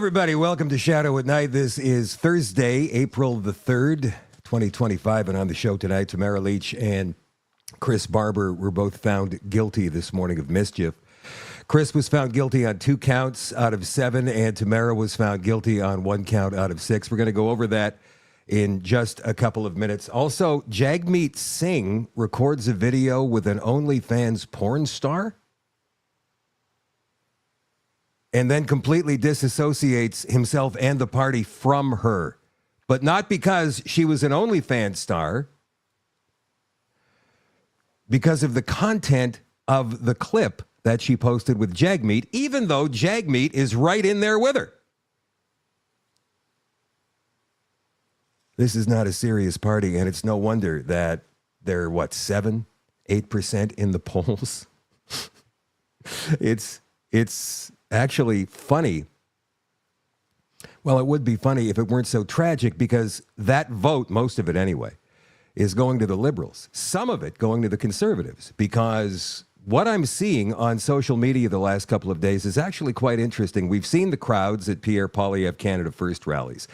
everybody. Welcome to Shadow at Night. This is Thursday, April the 3rd, 2025. And on the show tonight, Tamara Lich and Chris Barber were both found guilty this morning of mischief. Chris was found guilty on 2 counts out of 7, and Tamara was found guilty on 1 count out of 6. We're going to go over that in just a couple of minutes. Also, Jagmeet Singh records a video with an OnlyFans porn star and then completely disassociates himself and the party from her. But not because she was an OnlyFans star, because of the content of the clip that she posted with Jagmeet, even though Jagmeet is right in there with her. This is not a serious party, and it's no wonder that they're, 7, 8% in the polls? It's actually funny. Well, it would be funny if it weren't so tragic, because that vote, most of it anyway, is going to the Liberals. Some of it going to the Conservatives, because what I'm seeing on social media the last couple of days is actually quite interesting. We've seen the crowds at Pierre Poilievre Canada First rallies.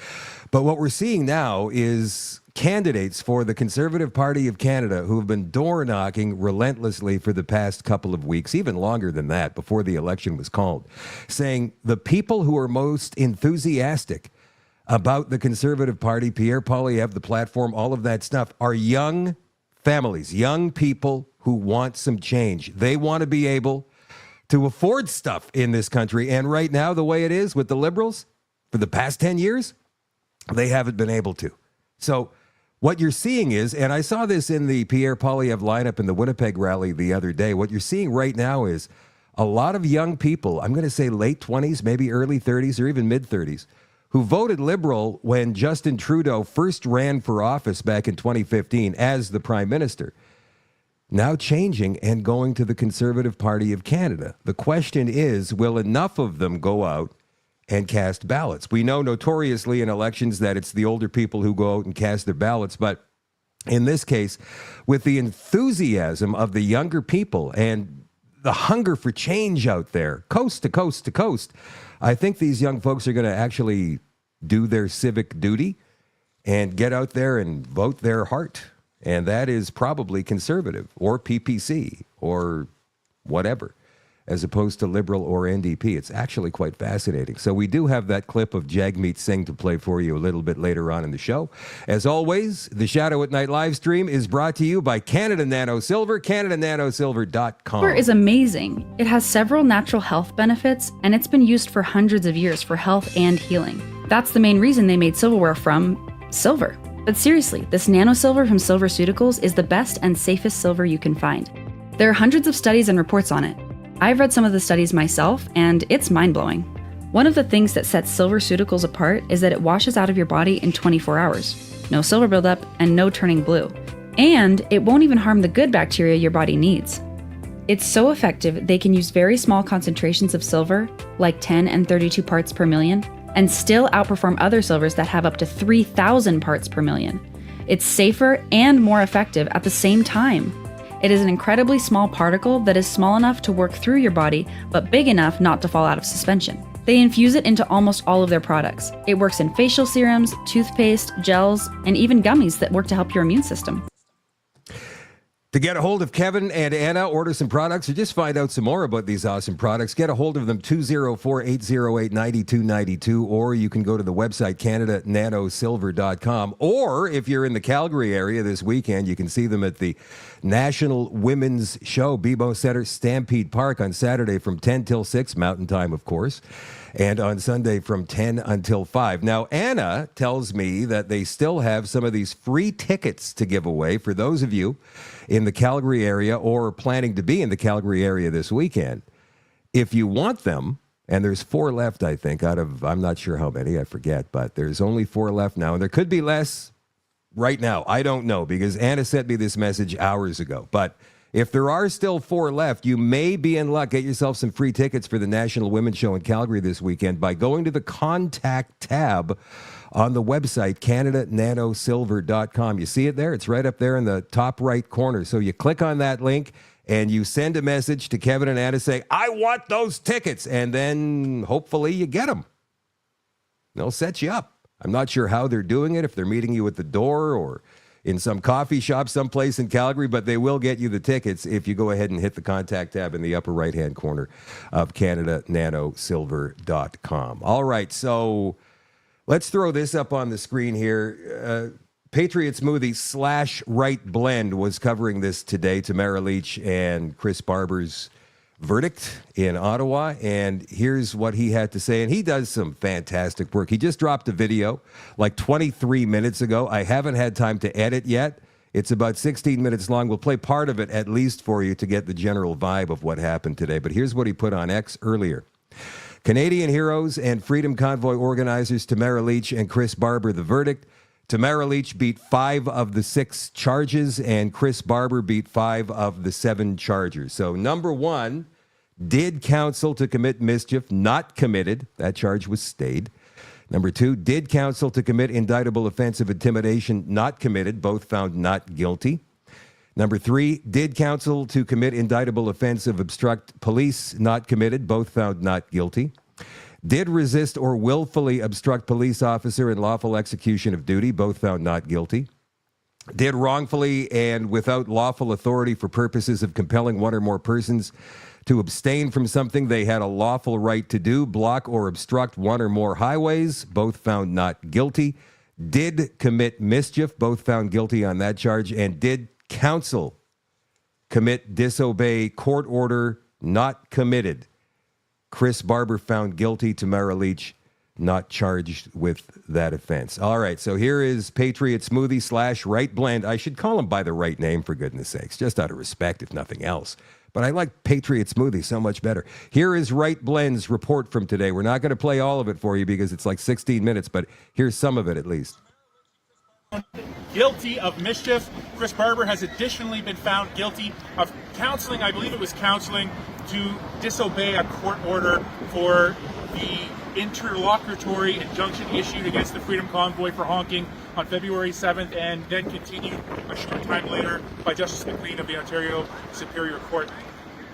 But what we're seeing now is candidates for the Conservative Party of Canada who have been door knocking relentlessly for the past couple of weeks, even longer than that, before the election was called, saying the people who are most enthusiastic about the Conservative Party, Pierre Poilievre, the platform, all of that stuff, are young families, young people who want some change. They want to be able to afford stuff in this country. And right now, the way it is with the Liberals, for the past 10 years, they haven't been able to. So what you're seeing is, and I saw this in the Pierre Poilievre lineup in the Winnipeg rally the other day, what you're seeing right now is a lot of young people, I'm going to say late 20s, maybe early 30s, or even mid-30s, who voted Liberal when Justin Trudeau first ran for office back in 2015 as the Prime Minister, now changing and going to the Conservative Party of Canada. The question is, will enough of them go out and cast ballots? We know notoriously in elections that it's the older people who go out and cast their ballots, but in this case, with the enthusiasm of the younger people and the hunger for change out there, coast to coast to coast, I think these young folks are going to actually do their civic duty and get out there and vote their heart. And that is probably Conservative or PPC or whatever, as opposed to Liberal or NDP. It's actually quite fascinating. So we do have that clip of Jagmeet Singh to play for you a little bit later on in the show. As always, the Shadow at Night live stream is brought to you by Canada Nano Silver, CanadaNanoSilver.com. Silver is amazing. It has several natural health benefits, and it's been used for hundreds of years for health and healing. That's the main reason they made silverware from silver. But seriously, this nano silver from Silverceuticals is the best and safest silver you can find. There are hundreds of studies and reports on it. I've read some of the studies myself, and it's mind-blowing. One of the things that sets Silverceuticals apart is that it washes out of your body in 24 hours. No silver buildup and no turning blue. And it won't even harm the good bacteria your body needs. It's so effective they can use very small concentrations of silver, like 10 and 32 parts per million, and still outperform other silvers that have up to 3,000 parts per million. It's safer and more effective at the same time. It is an incredibly small particle that is small enough to work through your body, but big enough not to fall out of suspension. They infuse it into almost all of their products. It works in facial serums, toothpaste, gels, and even gummies that work to help your immune system. To get a hold of Kevin and Anna, order some products, or just find out some more about these awesome products, get a hold of them, 204-808-9292, or you can go to the website, CanadaNanoSilver.com. Or if you're in the Calgary area this weekend, you can see them at the National Women's Show, BMO Centre, Stampede Park, on Saturday from 10 till 6, Mountain Time, of course, and on Sunday from 10 until 5. Now, Anna tells me that they still have some of these free tickets to give away for those of you in the Calgary area or planning to be in the Calgary area this weekend. If you want them, and there's 4 left, I think, out of, I'm not sure how many, I forget, but there's only 4 left now, and there could be less right now. I don't know, because Anna sent me this message hours ago. But if there are still 4 left, you may be in luck. Get yourself some free tickets for the National Women's Show in Calgary this weekend by going to the Contact tab on the website, CanadaNanoSilver.com. You see it there? It's right up there in the top right corner. So you click on that link and you send a message to Kevin and Anna saying, I want those tickets. And then hopefully you get them. They'll set you up. I'm not sure how they're doing it, if they're meeting you at the door or in some coffee shop someplace in Calgary, but they will get you the tickets if you go ahead and hit the contact tab in the upper right-hand corner of CanadaNanoSilver.com. All right, so let's throw this up on the screen here. Patriot Smoothie / Right Blend was covering this today, Tamara Lich and Chris Barber's verdict in Ottawa, and here's what he had to say. And he does some fantastic work. He just dropped a video like 23 minutes ago. I haven't had time to edit yet. It's about 16 minutes long. We'll play part of it at least for you to get the general vibe of what happened today. But here's what he put on X earlier. Canadian heroes and Freedom Convoy organizers Tamara Lich and Chris Barber, the verdict. Tamara Lich beat 5 of the 6 charges, and Chris Barber beat 5 of the 7 charges. So number 1, did counsel to commit mischief, not committed. That charge was stayed. Number 2, did counsel to commit indictable offense of intimidation, not committed. Both found not guilty. Number 3, did counsel to commit indictable offense of obstruct police, not committed. Both found not guilty. Did resist or willfully obstruct police officer in lawful execution of duty. Both found not guilty. Did wrongfully and without lawful authority for purposes of compelling one or more persons to abstain from something they had a lawful right to do, block or obstruct one or more highways. Both found not guilty. Did commit mischief. Both found guilty on that charge. And did counsel disobey court order, not committed. Chris Barber found guilty. Tamara Lich not charged with that offense. All right, so here is Patriot Smoothie / Right Blend. I should call him by the right name, for goodness sakes, just out of respect, if nothing else. But I like Patriot Smoothie so much better. Here is Right Blend's report from today. We're not going to play all of it for you because it's like 16 minutes, but here's some of it at least. Guilty of mischief. Chris Barber has additionally been found guilty of counseling, I believe it was counseling, to disobey a court order for the interlocutory injunction issued against the Freedom Convoy for honking on February 7th, and then continued a short time later by Justice McLean of the Ontario Superior Court.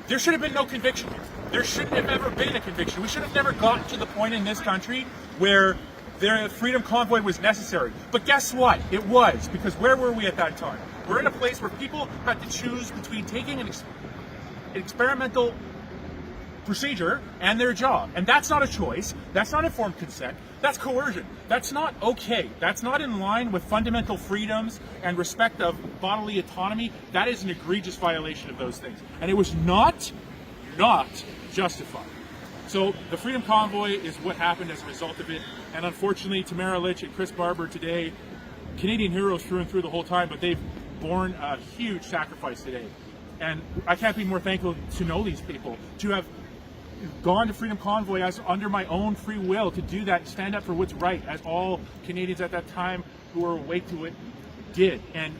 There should have been no conviction. There shouldn't have ever been a conviction. We should have never gotten to the point in this country where the Freedom Convoy was necessary. But guess what? It was, because where were we at that time? We're in a place where people had to choose between taking an experimental procedure and their job. And that's not a choice. That's not informed consent. That's coercion. That's not okay. That's not in line with fundamental freedoms and respect of bodily autonomy. That is an egregious violation of those things. And it was not justified. So the Freedom Convoy is what happened as a result of it. And unfortunately, Tamara Lich and Chris Barber today, Canadian heroes through and through the whole time, but they've borne a huge sacrifice today. And I can't be more thankful to know these people, to have gone to Freedom Convoy as under my own free will, to do that, stand up for what's right, as all Canadians at that time who were awake to it did. And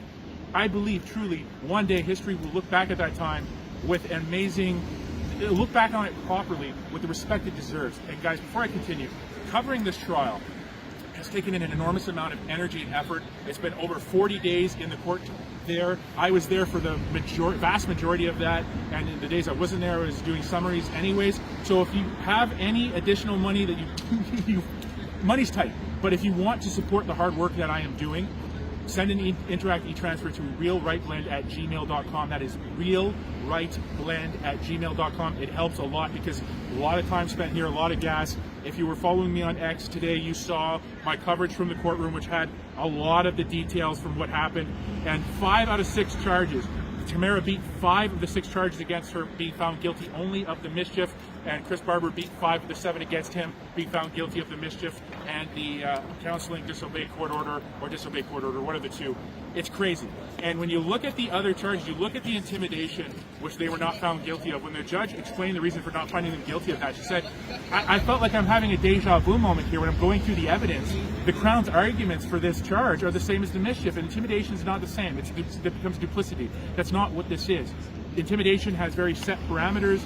I believe truly one day history will look back at that time with amazing, look back on it properly with the respect it deserves. And guys, before I continue, covering this trial has taken in an enormous amount of energy and effort. It's been over 40 days in the court there. I was there for the vast majority of that, and in the days I wasn't there, I was doing summaries anyways. So if you have any additional money that money's tight, but if you want to support the hard work that I am doing, send an Interact e-transfer to realrightblend@gmail.com. That is realrightblend@gmail.com. It helps a lot because a lot of time spent here, a lot of gas. If you were following me on X today, you saw my coverage from the courtroom, which had a lot of the details from what happened. And 5 out of 6 charges. Tamara beat 5 of the 6 charges against her, being found guilty only of the mischief, and Chris Barber beat 5 of the 7 against him, being found guilty of the mischief and the counseling disobeyed court order, or disobeyed court order, one of the two. It's crazy. And when you look at the other charges, you look at the intimidation, which they were not found guilty of. When the judge explained the reason for not finding them guilty of that, she said, I felt like I'm having a deja vu moment here when I'm going through the evidence. The Crown's arguments for this charge are the same as the mischief, and intimidation is not the same. It becomes duplicity. That's not what this is. Intimidation has very set parameters.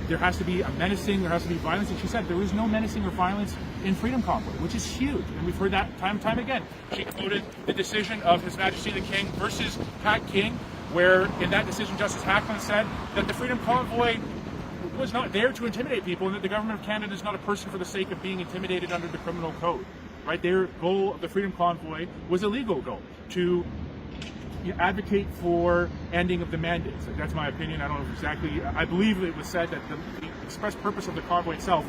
There has to be a menacing, there has to be violence, and she said there was no menacing or violence in Freedom Convoy, which is huge, and we've heard that time and time again. She quoted the decision of His Majesty the King versus Pat King, where in that decision Justice Hackman said that the Freedom Convoy was not there to intimidate people, and that the government of Canada is not a person for the sake of being intimidated under the criminal code. Right? Their goal of the Freedom Convoy was a legal goal, to advocate for ending of the mandates. Like, that's my opinion. I don't know exactly. I believe it was said that the express purpose of the convoy itself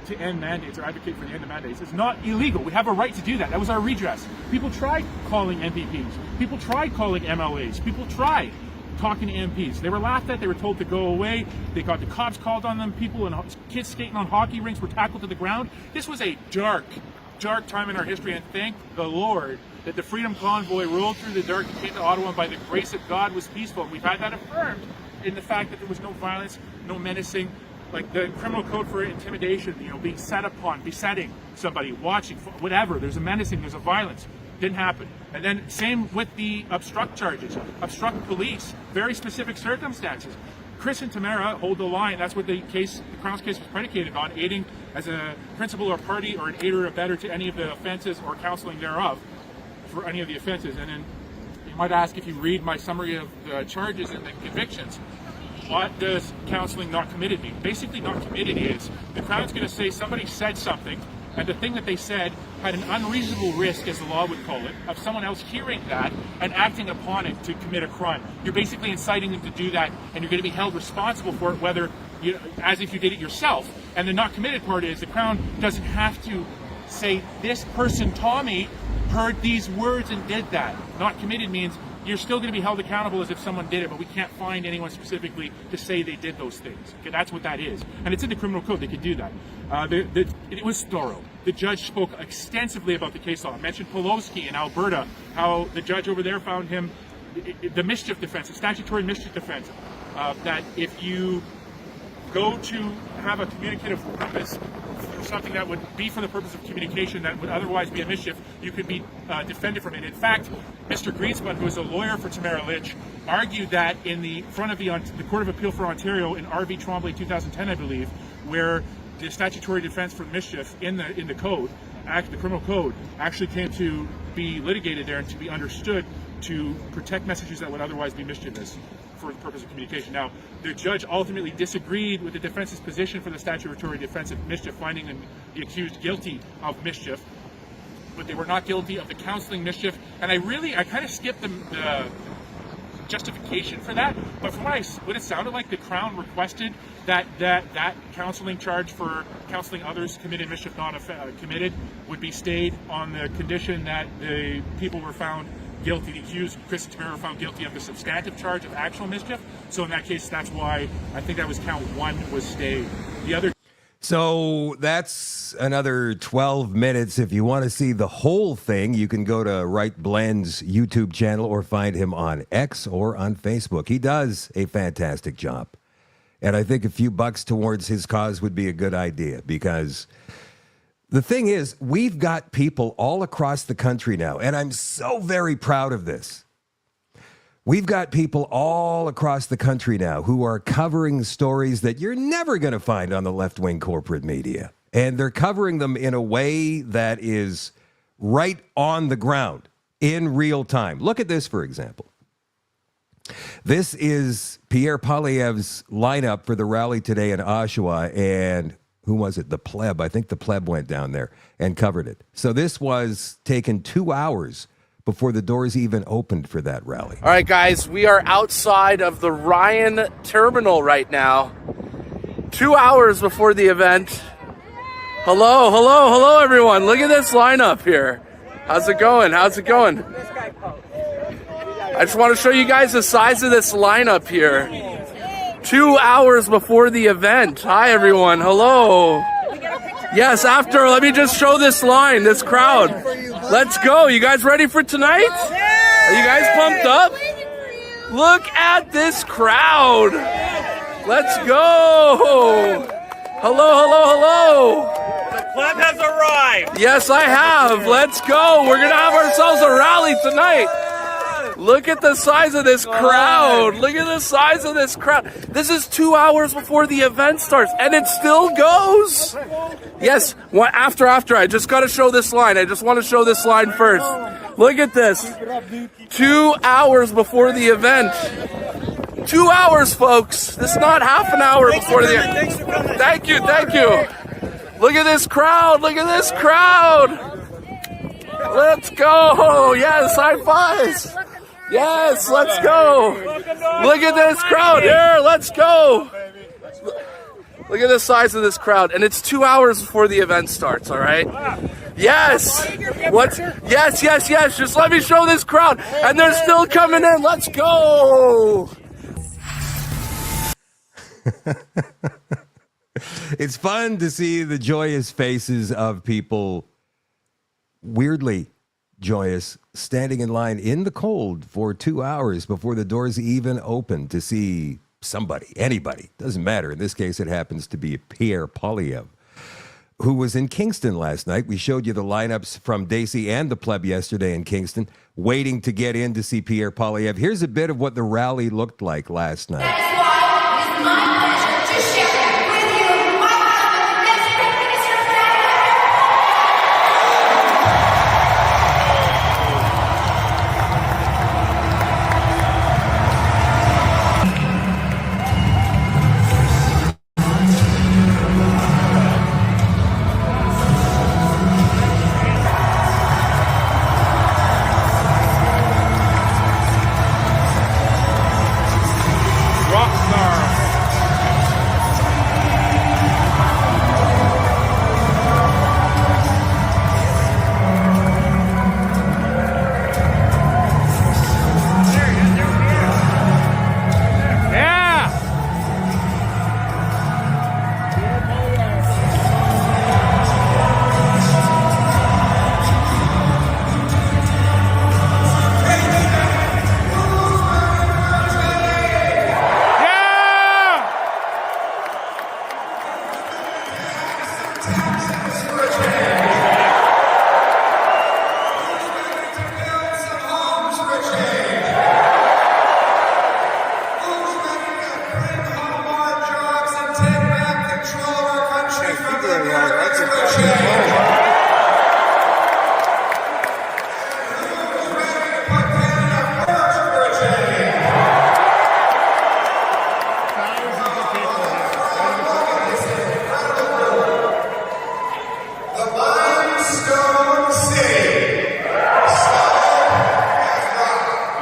to end mandates or advocate for the end of mandates is not illegal. We have a right to do that. That was our redress. People tried calling MPPs. People tried calling MLAs. People tried talking to MPs. They were laughed at. They were told to go away. They got the cops called on them. People and kids skating on hockey rinks were tackled to the ground. This was a dark time in our history, and thank the Lord that the Freedom Convoy rolled through the dark and came to Ottawa, and by the grace of God was peaceful. And we've had that affirmed in the fact that there was no violence, no menacing, like the criminal code for intimidation, being set upon, besetting somebody, watching, whatever. There's a menacing, there's a violence. Didn't happen. And then same with the obstruct charges. Obstruct police, very specific circumstances. Chris and Tamara hold the line. That's what the Crown's case was predicated on, aiding as a principal or party or an aider or abettor to any of the offenses or counseling thereof for any of the offenses. And then you might ask, if you read my summary of the charges and the convictions, what does counseling not committed mean? Basically, not committed is the Crown's going to say somebody said something, and the thing that they said had an unreasonable risk, as the law would call it, of someone else hearing that and acting upon it to commit a crime. You're basically inciting them to do that, and you're going to be held responsible for it, whether as if you did it yourself. And the not committed part is the Crown doesn't have to say, this person, Tommy, heard these words and did that. Not committed means you're still going to be held accountable as if someone did it, but we can't find anyone specifically to say they did those things. Okay, that's what that is. And it's in the criminal code, they could do that. It was thorough. The judge spoke extensively about the case law. I mentioned Poilievre in Alberta, how the judge over there found him the mischief defense, the statutory mischief defense, that if you go to have a communicative purpose, something that would be for the purpose of communication that would otherwise be a mischief, you could be defended from it. In fact, Mr. Greenspan, who is a lawyer for Tamara Lich, argued that in the front of the Court of Appeal for Ontario in R.V. Trombley 2010, I believe, where the statutory defense for mischief in the code, the criminal code, actually came to be litigated there and to be understood to protect messages that would otherwise be mischievous for the purpose of communication. Now, the judge ultimately disagreed with the defense's position for the statutory defense of mischief, finding the accused guilty of mischief, but they were not guilty of the counseling mischief. And I kind of skipped the justification for that, but from what it sounded like, the Crown requested that counseling charge for counseling others committed mischief not committed would be stayed on the condition that the people were found guilty. The accused, Chris and Tamara, were found guilty of the substantive charge of actual mischief. So in that case, that's why I think that was count one was stayed. The other. So that's another 12 minutes. If you want to see the whole thing, you can go to Right Blend's YouTube channel or find him on X or on Facebook. He does a fantastic job. And I think a few bucks towards his cause would be a good idea, because the thing is, we've got people all across the country now, and I'm so very proud of this. We've got people all across the country now who are covering stories that you're never going to find on the left-wing corporate media. And they're covering them in a way that is right on the ground, in real time. Look at this, for example. This is Pierre Poilievre's lineup for the rally today in Oshawa, and who was it? The Pleb. I think the Pleb went down there and covered it. So this was taken 2 hours before the doors even opened for that rally. All right, guys, we are outside of the Ryan Terminal right now. 2 hours before the event. Hello, everyone. Look at this lineup here. How's it going? I just want to show you guys the size of this lineup here. 2 hours before the event. Hi, everyone. Hello. Yes, after, let me just show this line, this crowd. Let's go. You guys ready for tonight? Are you guys pumped up? Look at this crowd. Let's go. Hello. The club has arrived. Yes, I have. Let's go. We're going to have ourselves a rally tonight. Look at the size of this crowd. This is 2 hours before the event starts, and it still goes. Yes, after. I just got to show this line. I just want to show this line first. Look at this. 2 hours before the event. 2 hours, folks. This is not half an hour before the event. Thanks for coming. Thank you, thank you. Look at this crowd, look at this crowd. Let's go. Yes, high fives. Yes, let's go. Look at this crowd here. Let's go. Look at the size of this crowd. And it's 2 hours before the event starts, all right? Yes. What? Yes, yes, yes. Just let me show this crowd. And they're still coming in. Let's go. It's fun to see the joyous faces of people, weirdly joyous, standing in line in the cold for 2 hours before the doors even open to see somebody, anybody. Doesn't matter. In this case, it happens to be Pierre Poilievre, who was in Kingston last night. We showed you the lineups from Dacey and the pleb yesterday in Kingston, waiting to get in to see Pierre Poilievre. Here's a bit of what the rally looked like last night.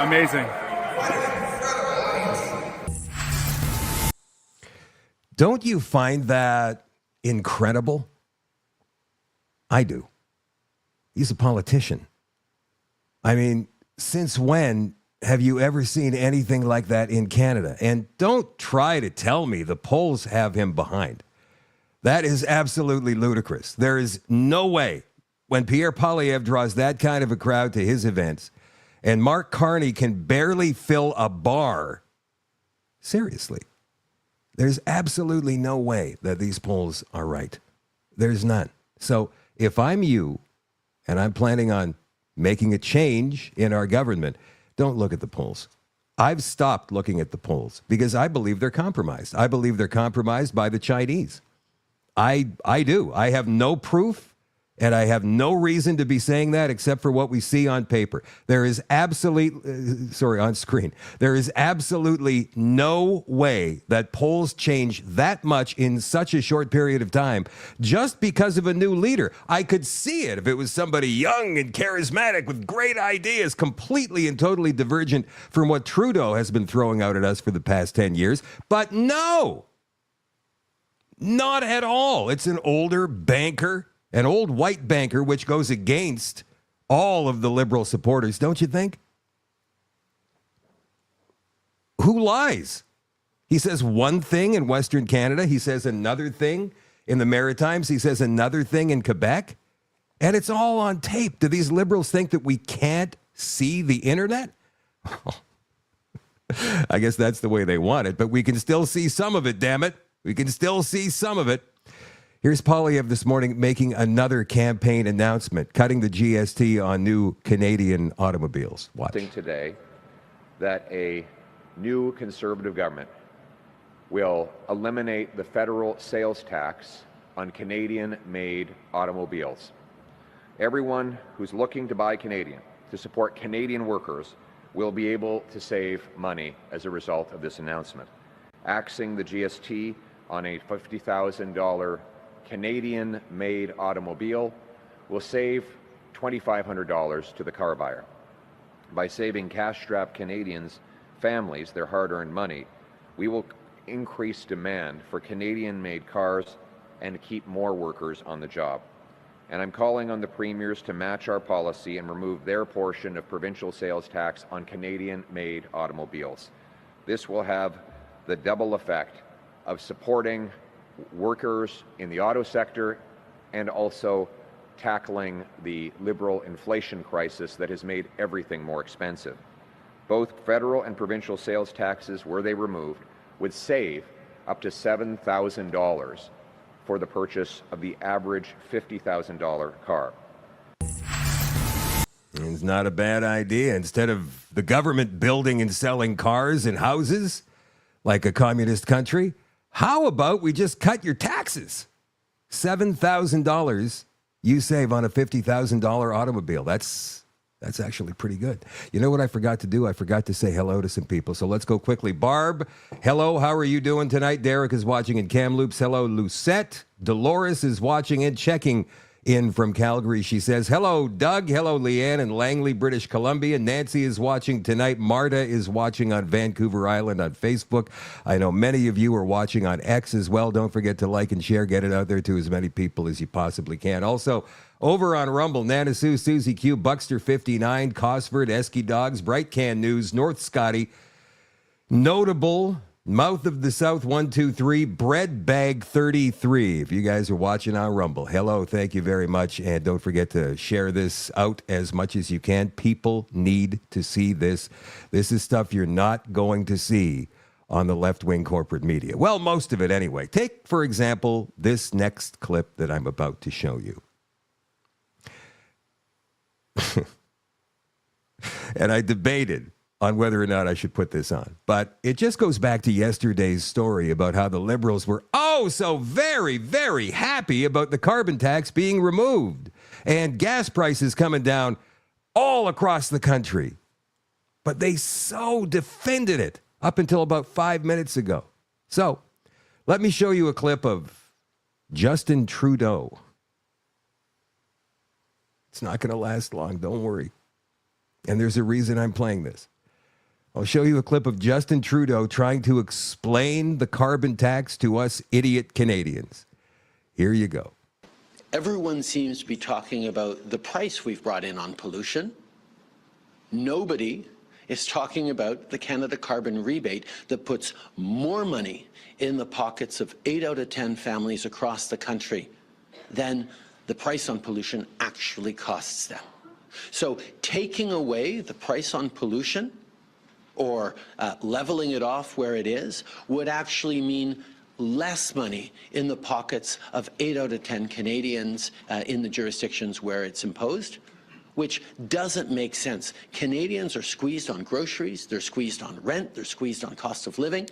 Amazing. Don't you find that incredible? I do. He's a politician. I mean, since when have you ever seen anything like that in Canada? And don't try to tell me the polls have him behind. That is absolutely ludicrous. There is no way when Pierre Poilievre draws that kind of a crowd to his events and Mark Carney can barely fill a bar. Seriously. There's absolutely no way that these polls are right. There's none. So if I'm you and I'm planning on making a change in our government, don't look at the polls. I've stopped looking at the polls because I believe they're compromised. I believe they're compromised by the Chinese. I do. I have no proof, and I have no reason to be saying that except for what we see on paper. There is on screen. There is absolutely no way that polls change that much in such a short period of time just because of a new leader. I could see it if it was somebody young and charismatic with great ideas, completely and totally divergent from what Trudeau has been throwing out at us for the past 10 years. But no, not at all. It's an older banker. An old white banker, which goes against all of the Liberal supporters, don't you think? Who lies? He says one thing in Western Canada. He says another thing in the Maritimes. He says another thing in Quebec. And it's all on tape. Do these Liberals think that we can't see the internet? I guess that's the way they want it, but we can still see some of it, damn it. We can still see some of it. Here's Poilievre this morning making another campaign announcement, cutting the GST on new Canadian automobiles. Watch. Today that a new Conservative government will eliminate the federal sales tax on Canadian-made automobiles. Everyone who's looking to buy Canadian, to support Canadian workers, will be able to save money as a result of this announcement. Axing the GST on a $50,000 Canadian-made automobile will save $2,500 to the car buyer. By saving cash-strapped Canadians' families their hard-earned money, we will increase demand for Canadian-made cars and keep more workers on the job. And I'm calling on the premiers to match our policy and remove their portion of provincial sales tax on Canadian-made automobiles. This will have the double effect of supporting workers in the auto sector and also tackling the Liberal inflation crisis that has made everything more expensive. Both federal and provincial sales taxes, were they removed, would save up to $7,000 for the purchase of the average $50,000 car. It's not a bad idea. Instead of the government building and selling cars and houses like a communist country, how about we just cut your taxes? $7,000 you save on a $50,000 automobile. That's actually pretty good. You know what I forgot to do? I forgot to say hello to some people. So let's go quickly. Barb, hello. How are you doing tonight? Derek is watching in Kamloops. Hello, Lucette. Dolores is watching and checking in from Calgary. She says, hello, Doug. Hello, Leanne in Langley, British Columbia. Nancy is watching tonight. Marta is watching on Vancouver Island on Facebook. I know many of you are watching on X as well. Don't forget to like and share. Get it out there to as many people as you possibly can. Also, over on Rumble, Nana Sue, Susie Q, Buckster 59, Cosford, Esky Dogs, Bright Can News, North Scotty, Notable, Mouth of the South 123, Bread Bag 33. If you guys are watching on Rumble, hello, thank you very much. And don't forget to share this out as much as you can. People need to see this. This is stuff you're not going to see on the left-wing corporate media. Well, most of it anyway. Take, for example, this next clip that I'm about to show you. And I debated on whether or not I should put this on. But it just goes back to yesterday's story about how the Liberals were so very, very happy about the carbon tax being removed and gas prices coming down all across the country. But they so defended it up until about 5 minutes ago. So let me show you a clip of Justin Trudeau. It's not going to last long, don't worry. And there's a reason I'm playing this. I'll show you a clip of Justin Trudeau trying to explain the carbon tax to us idiot Canadians. Here you go. Everyone seems to be talking about the price we've brought in on pollution. Nobody is talking about the Canada carbon rebate that puts more money in the pockets of 8 out of 10 families across the country than the price on pollution actually costs them. So taking away the price on pollution or leveling it off where it is would actually mean less money in the pockets of 8 out of 10 Canadians in the jurisdictions where it's imposed, which doesn't make sense. Canadians are squeezed on groceries, they're squeezed on rent, they're squeezed on cost of living.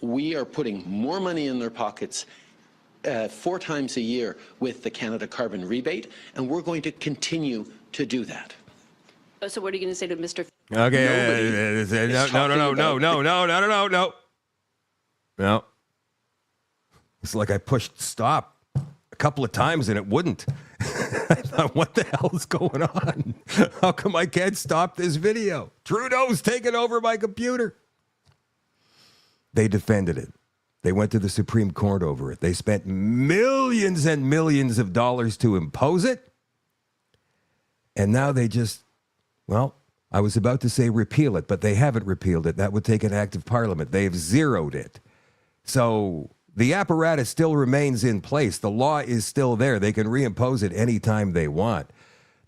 We are putting more money in their pockets 4 times a year with the Canada carbon rebate, and we're going to continue to do that. So what are you going to say to Mr. Okay, no. It's like I pushed stop a couple of times and it wouldn't. I thought, what the hell is going on? How come I can't stop this video? Trudeau's taking over my computer. They defended it. They went to the Supreme Court over it. They spent millions and millions of dollars to impose it. And now they just, well, I was about to say repeal it, but they haven't repealed it. That would take an act of parliament. They've zeroed it. So the apparatus still remains in place. The law is still there. They can reimpose it anytime they want.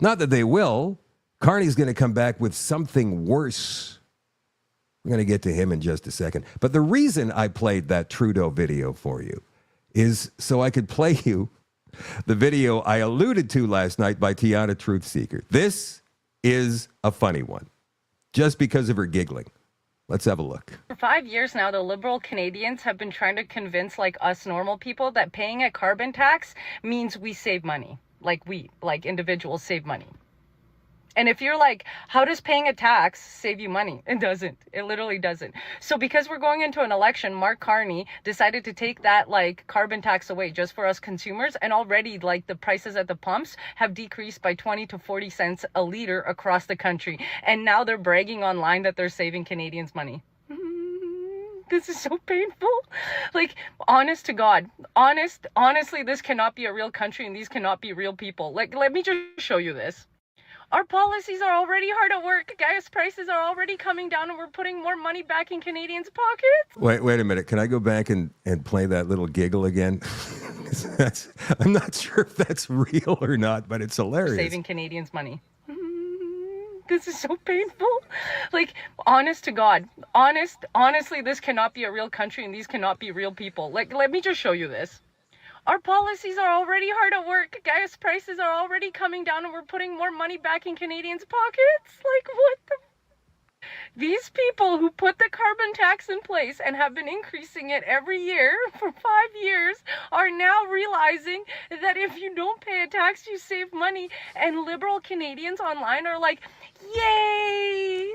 Not that they will. Carney's going to come back with something worse. We're going to get to him in just a second. But the reason I played that Trudeau video for you is so I could play you the video I alluded to last night by Tiana Truthseeker. This is a funny one, just because of her giggling. Let's have a look. For 5 years now, the Liberal Canadians have been trying to convince us normal people that paying a carbon tax means we save money. Like individuals save money. And if you're like, how does paying a tax save you money? It doesn't. It literally doesn't. So because we're going into an election, Mark Carney decided to take that like carbon tax away just for us consumers. And already like the prices at the pumps have decreased by 20 to 40 cents a liter across the country. And now they're bragging online that they're saving Canadians money. This is so painful. Like, honest to God, honestly, this cannot be a real country and these cannot be real people. Like, let me just show you this. Our policies are already hard at work. Gas prices are already coming down and we're putting more money back in Canadians' pockets. Wait a minute. Can I go back and play that little giggle again? I'm not sure if that's real or not, but it's hilarious. Saving Canadians money. This is so painful. Like, honest to God, honestly, this cannot be a real country and these cannot be real people. Like, let me just show you this. Our policies are already hard at work. Gas prices are already coming down and we're putting more money back in Canadians' pockets. Like, what the... These people who put the carbon tax in place and have been increasing it every year for 5 years are now realizing that if you don't pay a tax, you save money. And liberal Canadians online are like, yay!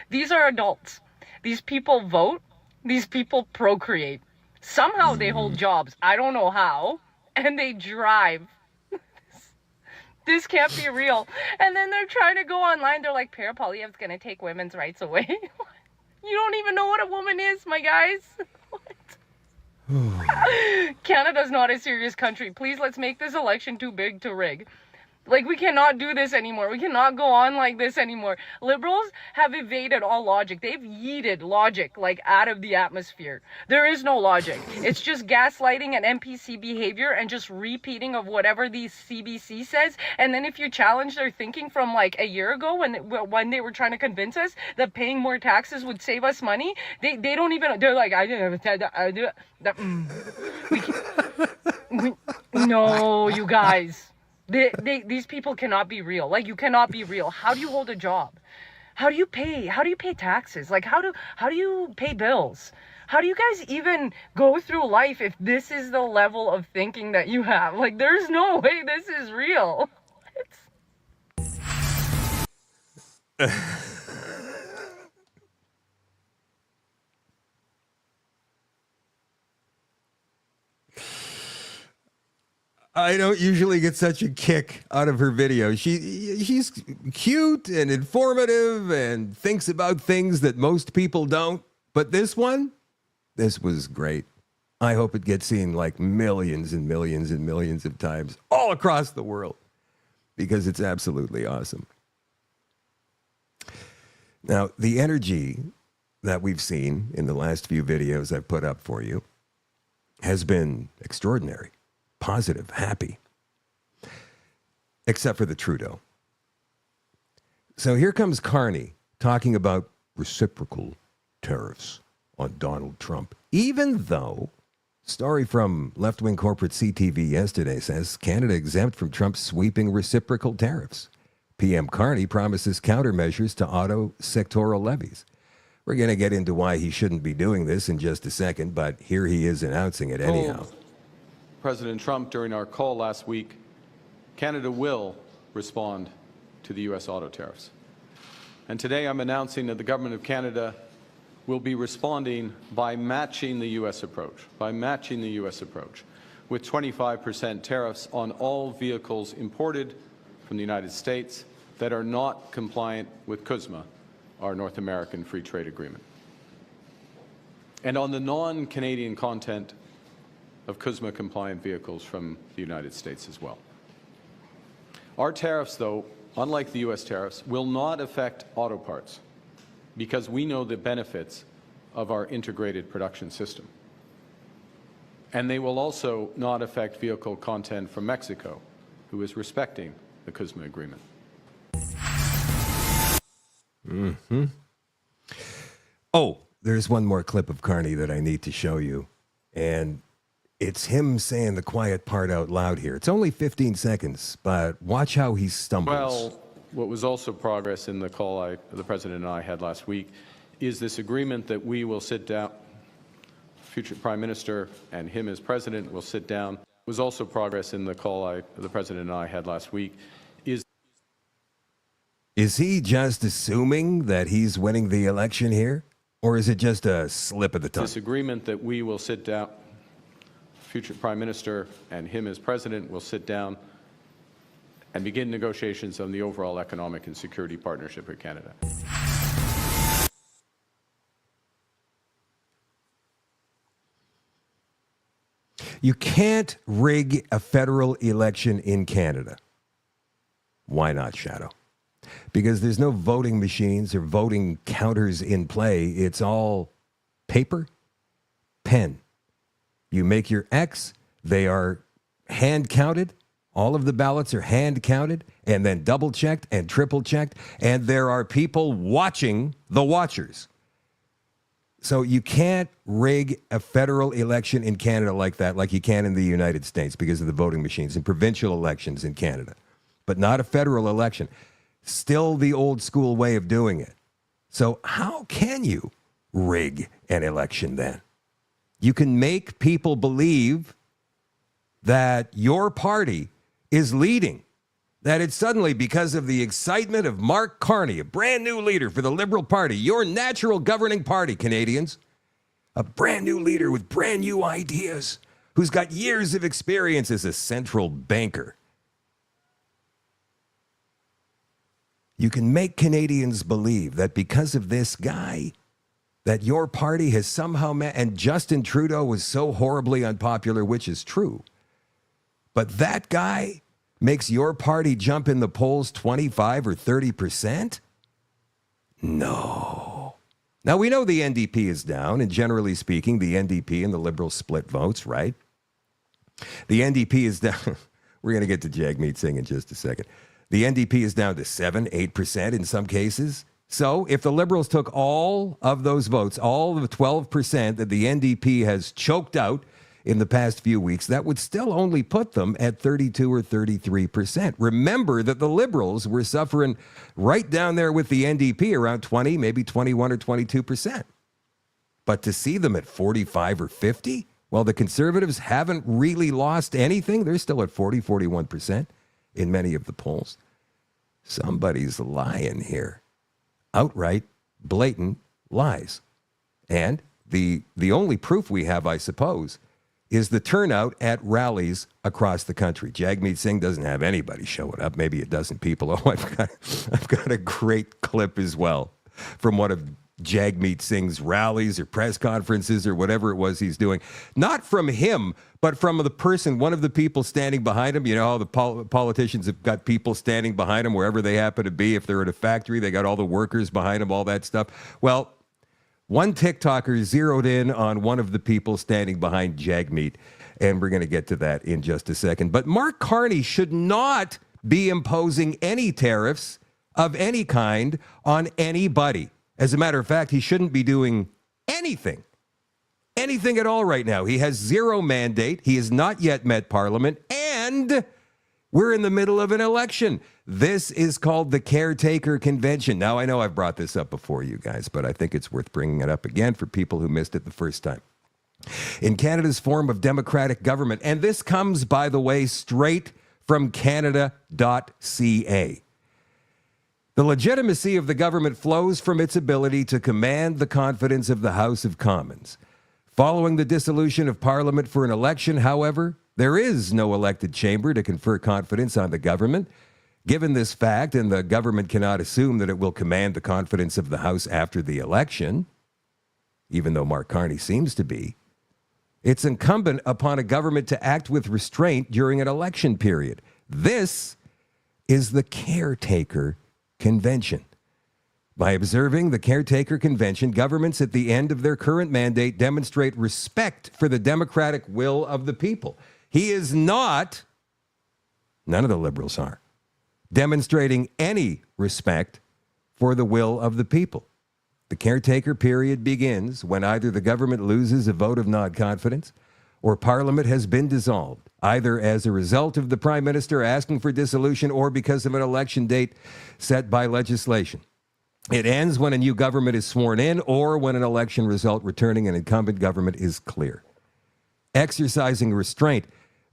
These are adults. These people vote. These people procreate. Somehow they hold jobs. I don't know how. And they drive. This can't be real. And then they're trying to go online. They're like, Poilievre's going to take women's rights away. You don't even know what a woman is, my guys. What? Canada's not a serious country. Please, let's make this election too big to rig. Like, we cannot do this anymore. We cannot go on like this anymore. Liberals have evaded all logic. They've yeeted logic, like, out of the atmosphere. There is no logic. It's just gaslighting and NPC behavior and just repeating of whatever the CBC says. And then if you challenge their thinking from, like, a year ago when they were trying to convince us that paying more taxes would save us money, they don't even... They're like, I didn't do that. No, you guys... These people cannot be real. Like, you cannot be real. How do you hold a job? How do you pay taxes? Like, how do you pay bills? How do you guys even go through life if this is the level of thinking that you have? Like, there's no way this is real. I don't usually get such a kick out of her video. She's cute and informative and thinks about things that most people don't. But this was great. I hope it gets seen like millions and millions and millions of times all across the world because it's absolutely awesome. Now, the energy that we've seen in the last few videos I've put up for you has been extraordinary. Positive, happy, except for the Trudeau. So here comes Carney talking about reciprocal tariffs on Donald Trump, even though story from left-wing corporate CTV yesterday says Canada exempt from Trump's sweeping reciprocal tariffs. PM Carney promises countermeasures to auto sectoral levies. We're going to get into why he shouldn't be doing this in just a second, but here he is announcing it anyhow. President Trump during our call last week, Canada will respond to the U.S. auto tariffs. And today I'm announcing that the Government of Canada will be responding by matching the U.S. approach, with 25% tariffs on all vehicles imported from the United States that are not compliant with CUSMA, our North American Free Trade Agreement. And on the non-Canadian content of CUSMA-compliant vehicles from the United States as well. Our tariffs, though, unlike the U.S. tariffs, will not affect auto parts because we know the benefits of our integrated production system. And they will also not affect vehicle content from Mexico, who is respecting the CUSMA agreement. Mm-hmm. Oh, there's one more clip of Carney that I need to show you. And it's him saying the quiet part out loud here. It's only 15 seconds, but watch how he stumbles. Well, what was also progress in the call the President and I had last week is this agreement that we will sit down, future Prime Minister and him as President will sit down. Was also progress in the call the President and I had last week is Is he just assuming that he's winning the election here? Or is it just a slip of the tongue? This agreement that we will sit down, future Prime Minister and him as President will sit down and begin negotiations on the overall economic and security partnership with Canada. You can't rig a federal election in Canada. Why not, Shadow? Because there's no voting machines or voting counters in play. It's all paper, pen. You make your X, they are hand counted. All of the ballots are hand counted and then double checked and triple checked. And there are people watching the watchers. So you can't rig a federal election in Canada like that, like you can in the United States because of the voting machines and provincial elections in Canada, but not a federal election. Still the old school way of doing it. So how can you rig an election then? You can make people believe that your party is leading, that it's suddenly because of the excitement of Mark Carney, a brand new leader for the Liberal Party, your natural governing party, Canadians, a brand new leader with brand new ideas, who's got years of experience as a central banker. You can make Canadians believe that because of this guy, that your party has somehow and Justin Trudeau was so horribly unpopular, which is true. But that guy makes your party jump in the polls 25 or 30%? No. Now, we know the NDP is down, and generally speaking, the NDP and the Liberals split votes, right? The NDP is down. We're going to get to Jagmeet Singh in just a second. The NDP is down to 7, 8% in some cases. So if the Liberals took all of those votes, all of the 12% that the NDP has choked out in the past few weeks, that would still only put them at 32 or 33%. Remember that the Liberals were suffering right down there with the NDP around 20, maybe 21 or 22%. But to see them at 45 or 50, well, the Conservatives haven't really lost anything. They're still at 40, 41% in many of the polls. Somebody's lying here. Outright, blatant lies. And the only proof we have, I suppose, is the turnout at rallies across the country. Jagmeet Singh doesn't have anybody showing up, maybe a dozen people. Oh, I've got a great clip as well from one of Jagmeet Singh's rallies or press conferences or whatever it was he's doing. Not from him, but from the person, one of the people standing behind him. You know how the politicians have got people standing behind them wherever they happen to be. If they're at a factory, they got all the workers behind them, all that stuff. Well, one TikToker zeroed in on one of the people standing behind Jagmeet, and we're going to get to that in just a second. But Mark Carney should not be imposing any tariffs of any kind on anybody. As a matter of fact, he shouldn't be doing anything at all right now. He has zero mandate. He has not yet met Parliament, and we're in the middle of an election. This is called the Caretaker Convention. Now, I know I've brought this up before, you guys, but I think it's worth bringing it up again for people who missed it the first time. In Canada's form of democratic government, and this comes, by the way, straight from Canada.ca. The legitimacy of the government flows from its ability to command the confidence of the House of Commons. Following the dissolution of Parliament for an election, however, there is no elected chamber to confer confidence on the government. Given this fact, and the government cannot assume that it will command the confidence of the House after the election, even though Mark Carney seems to be, it's incumbent upon a government to act with restraint during an election period. This is the Caretaker Convention. By observing the Caretaker Convention, governments at the end of their current mandate demonstrate respect for the democratic will of the people. He is not, none of the Liberals are, demonstrating any respect for the will of the people. The caretaker period begins when either the government loses a vote of non-confidence or Parliament has been dissolved, either as a result of the Prime Minister asking for dissolution or because of an election date set by legislation. It ends when a new government is sworn in or when an election result returning an incumbent government is clear. Exercising restraint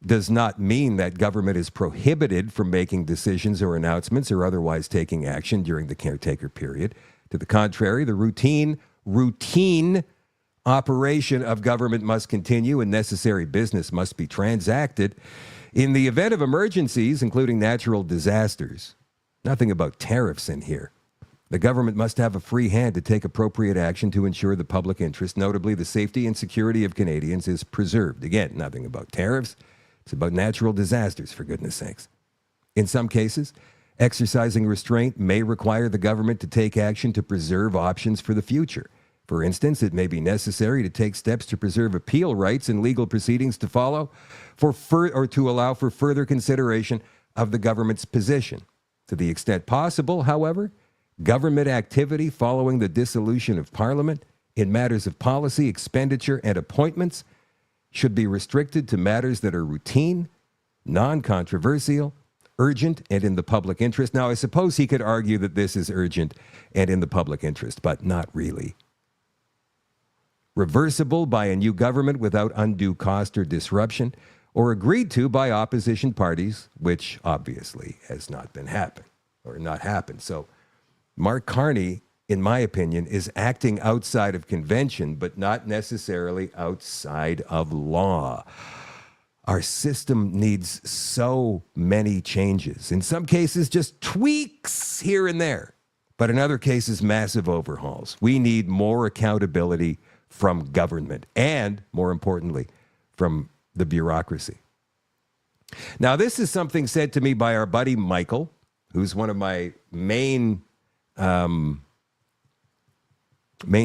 does not mean that government is prohibited from making decisions or announcements or otherwise taking action during the caretaker period. To the contrary, the routine operation of government must continue and necessary business must be transacted. In the event of emergencies, including natural disasters, nothing about tariffs in here. The government must have a free hand to take appropriate action to ensure the public interest, notably the safety and security of Canadians, is preserved. Again, nothing about tariffs. It's about natural disasters, for goodness sakes. In some cases, exercising restraint may require the government to take action to preserve options for the future. For instance, it may be necessary to take steps to preserve appeal rights and legal proceedings to follow or to allow for further consideration of the government's position. To the extent possible, however, government activity following the dissolution of Parliament in matters of policy, expenditure, and appointments should be restricted to matters that are routine, non-controversial, urgent, and in the public interest. Now, I suppose he could argue that this is urgent and in the public interest, but not really. Reversible by a new government without undue cost or disruption, or agreed to by opposition parties, which obviously has not happened. So Mark Carney, in my opinion, is acting outside of convention, but not necessarily outside of law. Our system needs so many changes. In some cases, just tweaks here and there, but in other cases, massive overhauls. We need more accountability from government and, more importantly, from the bureaucracy. Now, this is something said to me by our buddy Michael, who's one of my main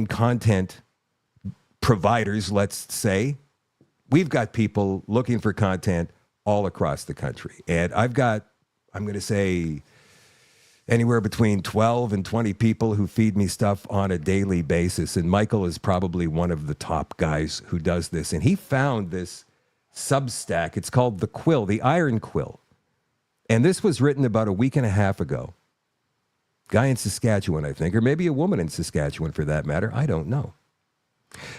content providers, let's say. We've got people looking for content all across the country. And I've got, I'm going to say, anywhere between 12 and 20 people who feed me stuff on a daily basis. And Michael is probably one of the top guys who does this. And he found this Substack. It's called The Quill, The Iron Quill. And this was written about a week and a half ago. Guy in Saskatchewan, I think, or maybe a woman in Saskatchewan for that matter. I don't know.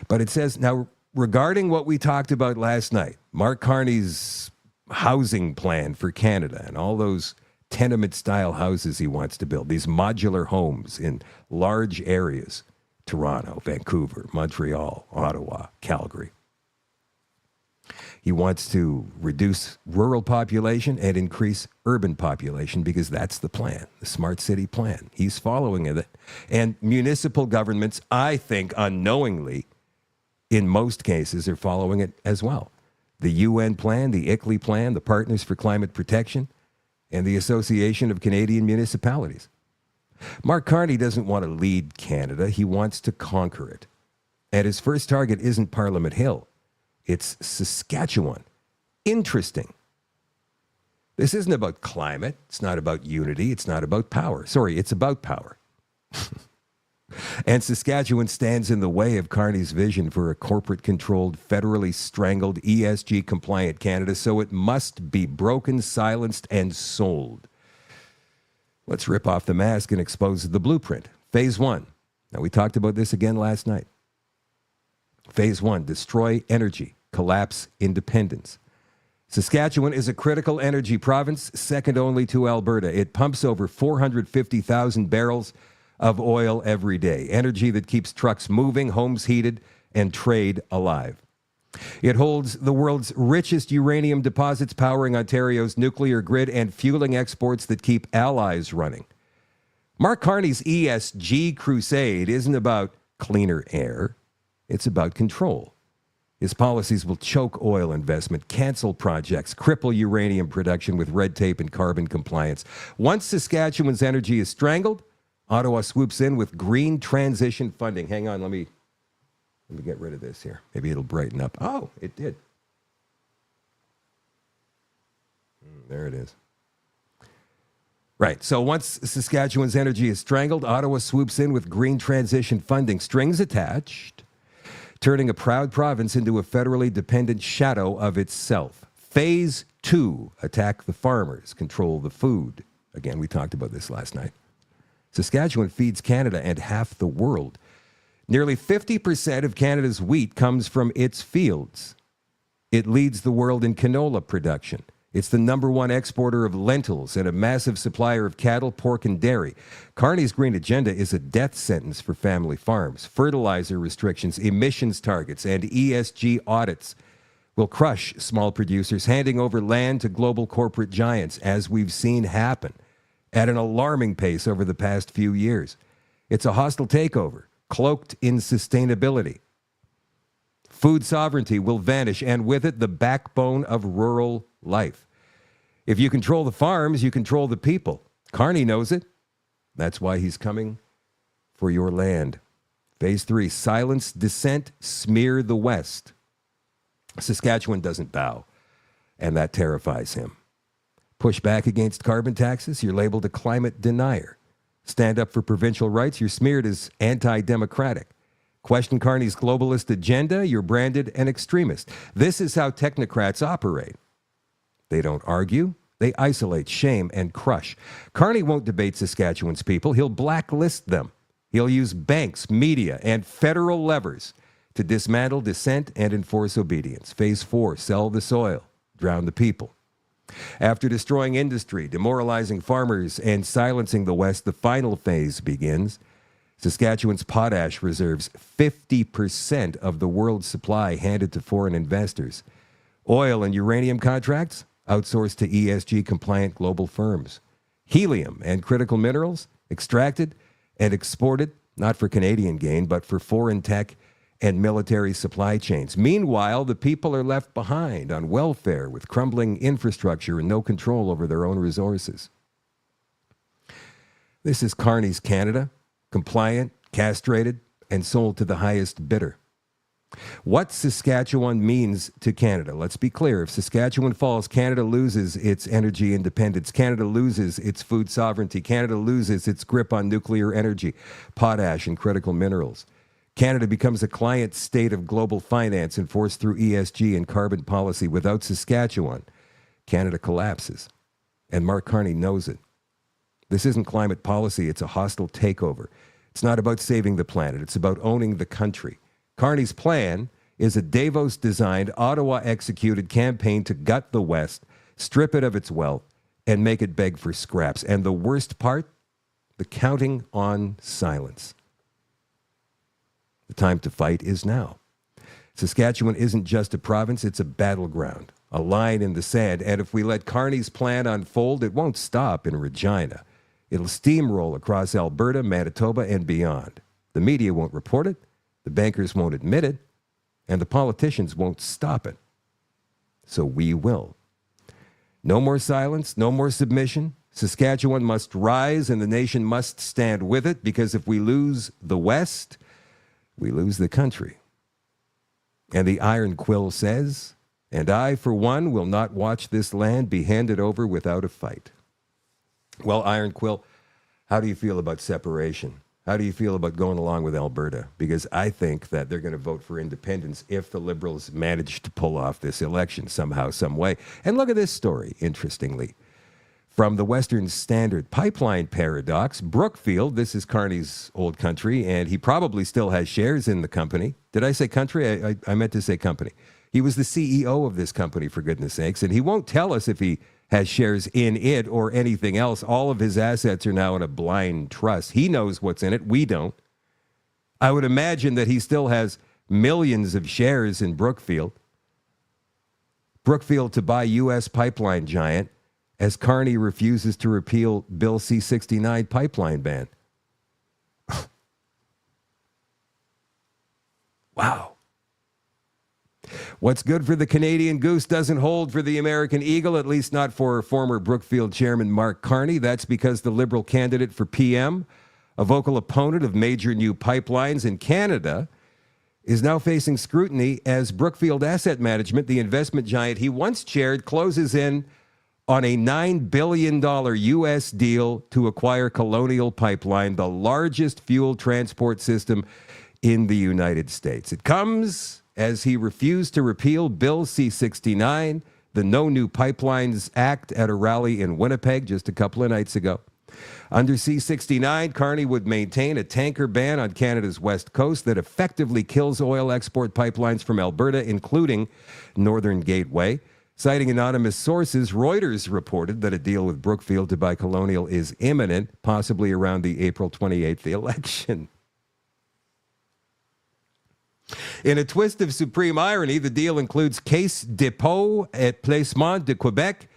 But it says, now, regarding what we talked about last night, Mark Carney's housing plan for Canada and all those tenement-style houses he wants to build, these modular homes in large areas, Toronto, Vancouver, Montreal, Ottawa, Calgary. He wants to reduce rural population and increase urban population because that's the plan, the smart city plan. He's following it. And municipal governments, I think, unknowingly, in most cases, are following it as well. The UN plan, the ICLEI plan, the Partners for Climate Protection, and the Association of Canadian Municipalities. Mark Carney doesn't want to lead Canada. He wants to conquer it. And his first target isn't Parliament Hill. It's Saskatchewan. Interesting. This isn't about climate. It's not about unity. It's not about power. Sorry, it's about power. And Saskatchewan stands in the way of Carney's vision for a corporate-controlled, federally strangled, ESG-compliant Canada, so it must be broken, silenced, and sold. Let's rip off the mask and expose the blueprint. Phase 1. Now, we talked about this again last night. Phase 1, destroy energy, collapse independence. Saskatchewan is a critical energy province, second only to Alberta. It pumps over 450,000 barrels of oil every day, energy that keeps trucks moving, homes heated, and trade alive. It holds the world's richest uranium deposits, powering Ontario's nuclear grid and fueling exports that keep allies running. Mark Carney's ESG crusade isn't about cleaner air. It's about control. His policies will choke oil investment, cancel projects, cripple uranium production with red tape and carbon compliance. Once Saskatchewan's energy is strangled, Ottawa swoops in with green transition funding. Hang on, let me get rid of this here. Maybe it'll brighten up. Oh, it did. There it is. Right, so once Saskatchewan's energy is strangled, Ottawa swoops in with green transition funding, strings attached, turning a proud province into a federally dependent shadow of itself. Phase 2, attack the farmers, control the food. Again, we talked about this last night. Saskatchewan feeds Canada and half the world. Nearly 50% of Canada's wheat comes from its fields. It leads the world in canola production. It's the number one exporter of lentils and a massive supplier of cattle, pork, and dairy. Carney's green agenda is a death sentence for family farms. Fertilizer restrictions, emissions targets, and ESG audits will crush small producers, handing over land to global corporate giants, as we've seen happen at an alarming pace over the past few years. It's a hostile takeover, cloaked in sustainability. Food sovereignty will vanish, and with it, the backbone of rural life. If you control the farms, you control the people. Carney knows it. That's why he's coming for your land. Phase 3, silence dissent, smear the West. Saskatchewan doesn't bow, and that terrifies him. Push back against carbon taxes, you're labeled a climate denier. Stand up for provincial rights, you're smeared as anti-democratic. Question Carney's globalist agenda, you're branded an extremist. This is how technocrats operate. They don't argue, they isolate, shame, and crush. Carney won't debate Saskatchewan's people. He'll blacklist them. He'll use banks, media, and federal levers to dismantle dissent and enforce obedience. Phase 4, sell the soil, drown the people. After destroying industry, demoralizing farmers, and silencing the West, the final phase begins. Saskatchewan's potash reserves 50% of the world's supply handed to foreign investors. Oil and uranium contracts outsourced to ESG-compliant global firms. Helium and critical minerals extracted and exported, not for Canadian gain, but for foreign tech and military supply chains. Meanwhile, the people are left behind on welfare with crumbling infrastructure and no control over their own resources. This is Carney's Canada, compliant, castrated, and sold to the highest bidder. What Saskatchewan means to Canada. Let's be clear. If Saskatchewan falls, Canada loses its energy independence. Canada loses its food sovereignty. Canada loses its grip on nuclear energy, potash, and critical minerals. Canada becomes a client state of global finance enforced through ESG and carbon policy. Without Saskatchewan, Canada collapses. And Mark Carney knows it. This isn't climate policy. It's a hostile takeover. It's not about saving the planet. It's about owning the country. Carney's plan is a Davos-designed, Ottawa-executed campaign to gut the West, strip it of its wealth, and make it beg for scraps. And the worst part? The counting on silence. The time to fight is now. Saskatchewan isn't just a province, it's a battleground, a line in the sand. And if we let Carney's plan unfold, it won't stop in Regina. It'll steamroll across Alberta, Manitoba, and beyond. The media won't report it, the bankers won't admit it, and the politicians won't stop it. So we will. No more silence, no more submission. Saskatchewan must rise, and the nation must stand with it, because if we lose the West, we lose the country. And the Iron Quill says, and I, for one, will not watch this land be handed over without a fight. Well, Iron Quill, how do you feel about separation? How do you feel about going along with Alberta? Because I think that they're going to vote for independence if the Liberals manage to pull off this election somehow, some way. And look at this story, interestingly. From the Western Standard Pipeline Paradox, Brookfield, this is Carney's old country, and he probably still has shares in the company. Did I say country? I meant to say company. He was the CEO of this company, for goodness sakes, and he won't tell us if he has shares in it or anything else. All of his assets are now in a blind trust. He knows what's in it. We don't. I would imagine that he still has millions of shares in Brookfield. Brookfield to buy U.S. pipeline giant as Carney refuses to repeal Bill C-69 pipeline ban. Wow. What's good for the Canadian goose doesn't hold for the American eagle, at least not for former Brookfield chairman Mark Carney. That's because the Liberal candidate for PM, a vocal opponent of major new pipelines in Canada, is now facing scrutiny as Brookfield Asset Management, the investment giant he once chaired, closes in on a $9 billion U.S. deal to acquire Colonial Pipeline, the largest fuel transport system in the United States. It comes as he refused to repeal Bill C-69, the No New Pipelines Act, at a rally in Winnipeg just a couple of nights ago. Under C-69, Carney would maintain a tanker ban on Canada's west coast that effectively kills oil export pipelines from Alberta, including Northern Gateway. Citing anonymous sources, Reuters reported that a deal with Brookfield to buy Colonial is imminent, possibly around the April 28th election. In a twist of supreme irony, the deal includes Caisse Dépôt et Placement de Quebec,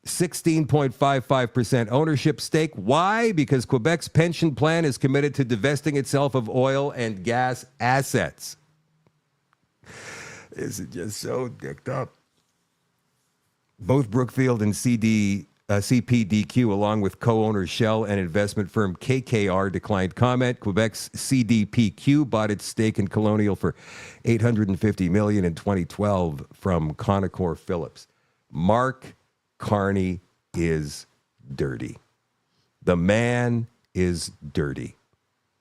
16.55% ownership stake. Why? Because Quebec's pension plan is committed to divesting itself of oil and gas assets. This is just so dicked up. Both Brookfield and CPDQ, along with co-owners Shell and investment firm KKR, declined comment. Quebec's CDPQ bought its stake in Colonial for $850 million in 2012 from ConocoPhillips. Mark Carney is dirty. The man is dirty.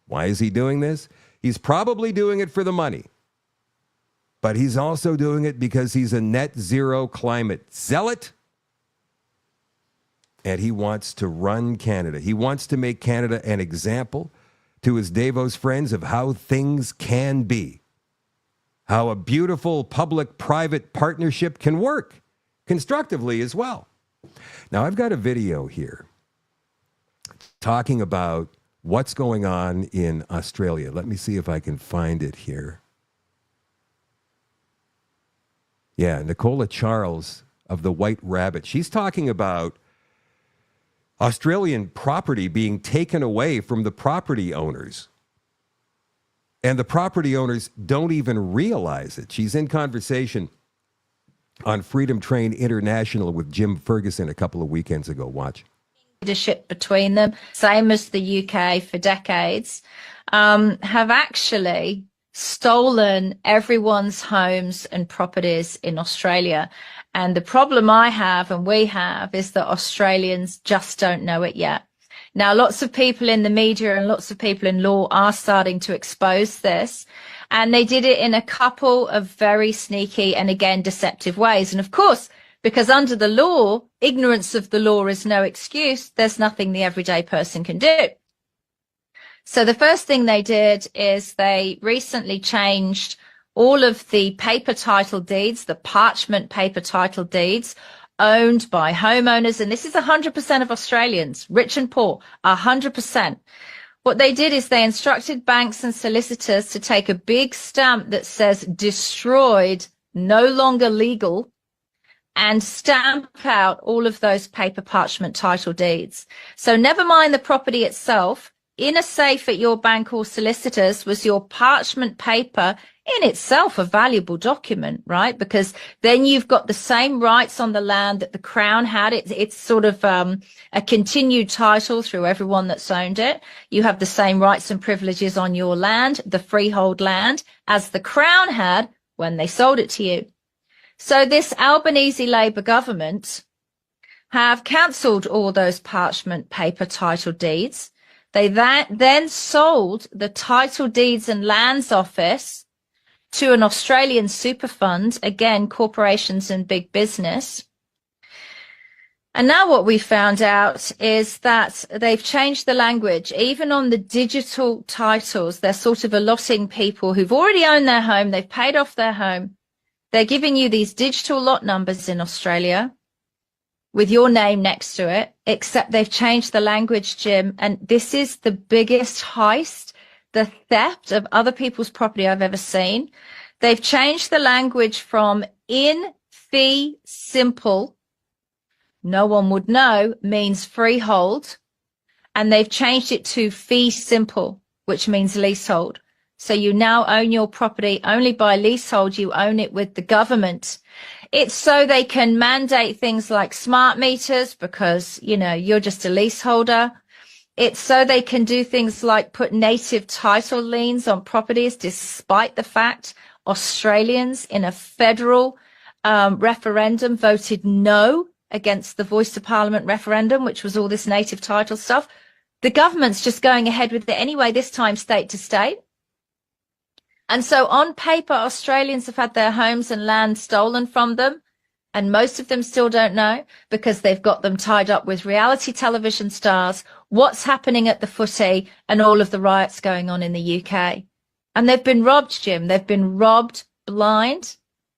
Why is he doing this? He's probably doing it for the money. But he's also doing it because he's a net zero climate zealot. And he wants to run Canada. He wants to make Canada an example to his Davos friends of how things can be. How a beautiful public-private partnership can work constructively as well. Now, I've got a video here talking about what's going on in Australia. Let me see if I can find it here. Yeah, Nicola Charles of the White Rabbit. She's talking about Australian property being taken away from the property owners. And the property owners don't even realize it. She's in conversation on Freedom Train International with Jim Ferguson a couple of weekends ago. Watch. Leadership between them, same as the UK for decades, have actually stolen everyone's homes and properties in Australia. And the problem I have and we have is that Australians just don't know it yet. Now, lots of people in the media and lots of people in law are starting to expose this. And they did it in a couple of very sneaky and, again, deceptive ways. And of course, because under the law, ignorance of the law is no excuse. There's nothing the everyday person can do. So the first thing they did is they recently changed all of the paper title deeds, the parchment paper title deeds owned by homeowners. And this is 100% of Australians, rich and poor, 100%. What they did is they instructed banks and solicitors to take a big stamp that says destroyed, no longer legal, and stamp out all of those paper parchment title deeds. So never mind the property itself, in a safe at your bank or solicitors was your parchment paper, in itself a valuable document, right? Because then you've got the same rights on the land that the Crown had. It's sort of a continued title through everyone that's owned it. You have the same rights and privileges on your land, the freehold land, as the Crown had when they sold it to you. So this Albanese Labour government have cancelled all those parchment paper title deeds. They then sold the Title Deeds and Lands Office to an Australian super fund, again, corporations and big business. And now what we found out is that they've changed the language. Even on the digital titles, they're sort of allotting people who've already owned their home, they've paid off their home. They're giving you these digital lot numbers in Australia with your name next to it, except they've changed the language, Jim. And this is the biggest heist, the theft of other people's property I've ever seen. They've changed the language from in fee simple, no one would know, means freehold. And they've changed it to fee simple, which means leasehold. So you now own your property only by leasehold. You own it with the government. It's so they can mandate things like smart meters because, you know, you're just a leaseholder. It's so they can do things like put native title liens on properties, despite the fact Australians in a federal referendum voted no against the Voice to Parliament referendum, which was all this native title stuff. The government's just going ahead with it anyway, this time state to state. And so on paper, Australians have had their homes and land stolen from them. And most of them still don't know because they've got them tied up with reality television stars, what's happening at the footy, and all of the riots going on in the UK. And they've been robbed, Jim. They've been robbed blind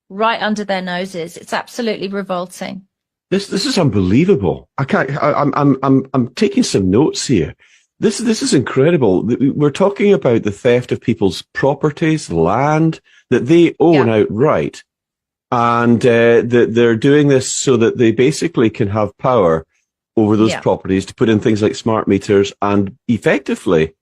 right under their noses. It's absolutely revolting. This is unbelievable. I'm taking some notes here. This is incredible. We're talking about the theft of people's properties, land that they own outright. And they're doing this so that they basically can have power over those properties to put in things like smart meters, and effectively,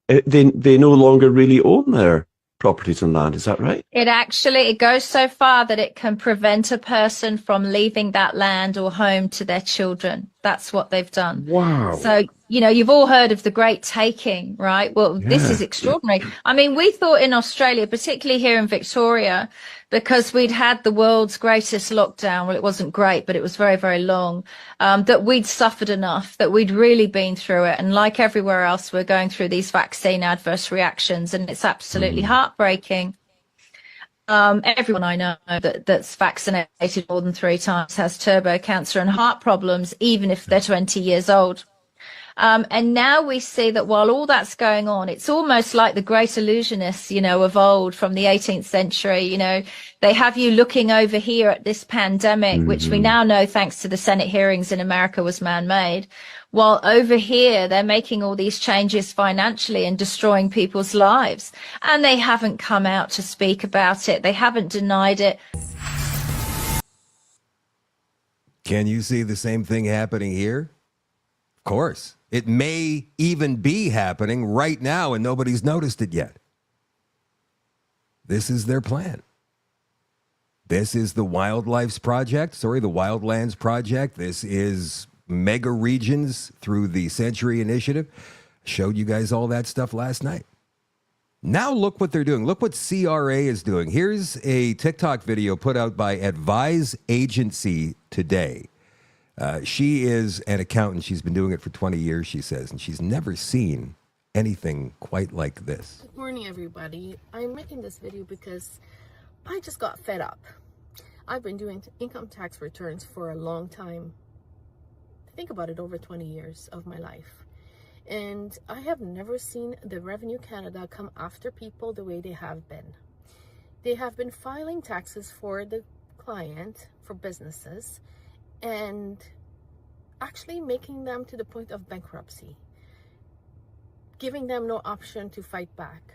they no longer really own their properties and land. Is that right? It goes so far that it can prevent a person from leaving that land or home to their children. That's what they've done. Wow. So, you've all heard of the Great Taking, right? Well, this is extraordinary. I mean, we thought in Australia, particularly here in Victoria, because we'd had the world's greatest lockdown. Well, it wasn't great, but it was very, very long, that we'd suffered enough, that we'd really been through it. And like everywhere else, we're going through these vaccine adverse reactions, and it's absolutely heartbreaking. Everyone I know that's vaccinated more than 3 times has turbo cancer and heart problems, even if they're 20 years old. And now we see that while all that's going on, it's almost like the great illusionists, of old from the 18th century. They have you looking over here at this pandemic, which we now know, thanks to the Senate hearings in America, was man-made. While over here, they're making all these changes financially and destroying people's lives. And they haven't come out to speak about it. They haven't denied it. Can you see the same thing happening here? Of course. It may even be happening right now and nobody's noticed it yet. This is their plan. This is the Wildlands Project. This is mega regions through the Century Initiative. Showed you guys all that stuff last night. Now look what they're doing. Look what CRA is doing. Here's a TikTok video put out by Advise Agency today. She is an accountant. She's been doing it for 20 years, she says, and she's never seen anything quite like this. Good morning, everybody. I'm making this video because I just got fed up. I've been doing income tax returns for a long time. Think about it, over 20 years of my life. And I have never seen the Revenue Canada come after people the way they have been. They have been filing taxes for the client, for businesses, and actually making them to the point of bankruptcy, giving them no option to fight back.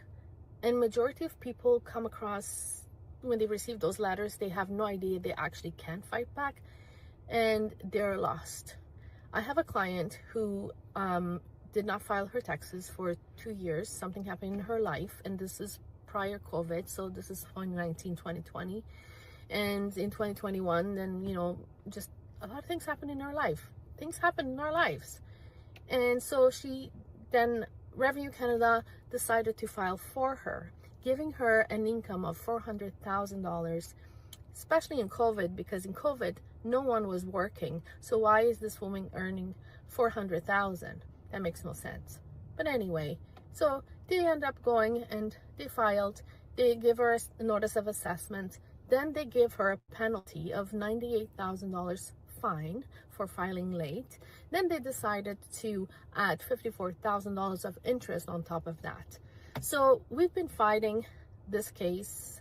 And majority of people come across, when they receive those letters, they have no idea they actually can fight back, and they're lost. I have a client who did not file her taxes for 2 years. Something happened in her life, and this is prior COVID, so this is 2019, 2020. And in 2021, then, just a lot of things happen in our life. Things happen in our lives. And so Revenue Canada decided to file for her, giving her an income of $400,000, especially in COVID, because in COVID, no one was working. So why is this woman earning $400,000? That makes no sense. But anyway, so they end up going and they filed. They give her a notice of assessment. Then they give her a penalty of $98,000 fine for filing late. Then they decided to add $54,000 of interest on top of that. So we've been fighting this case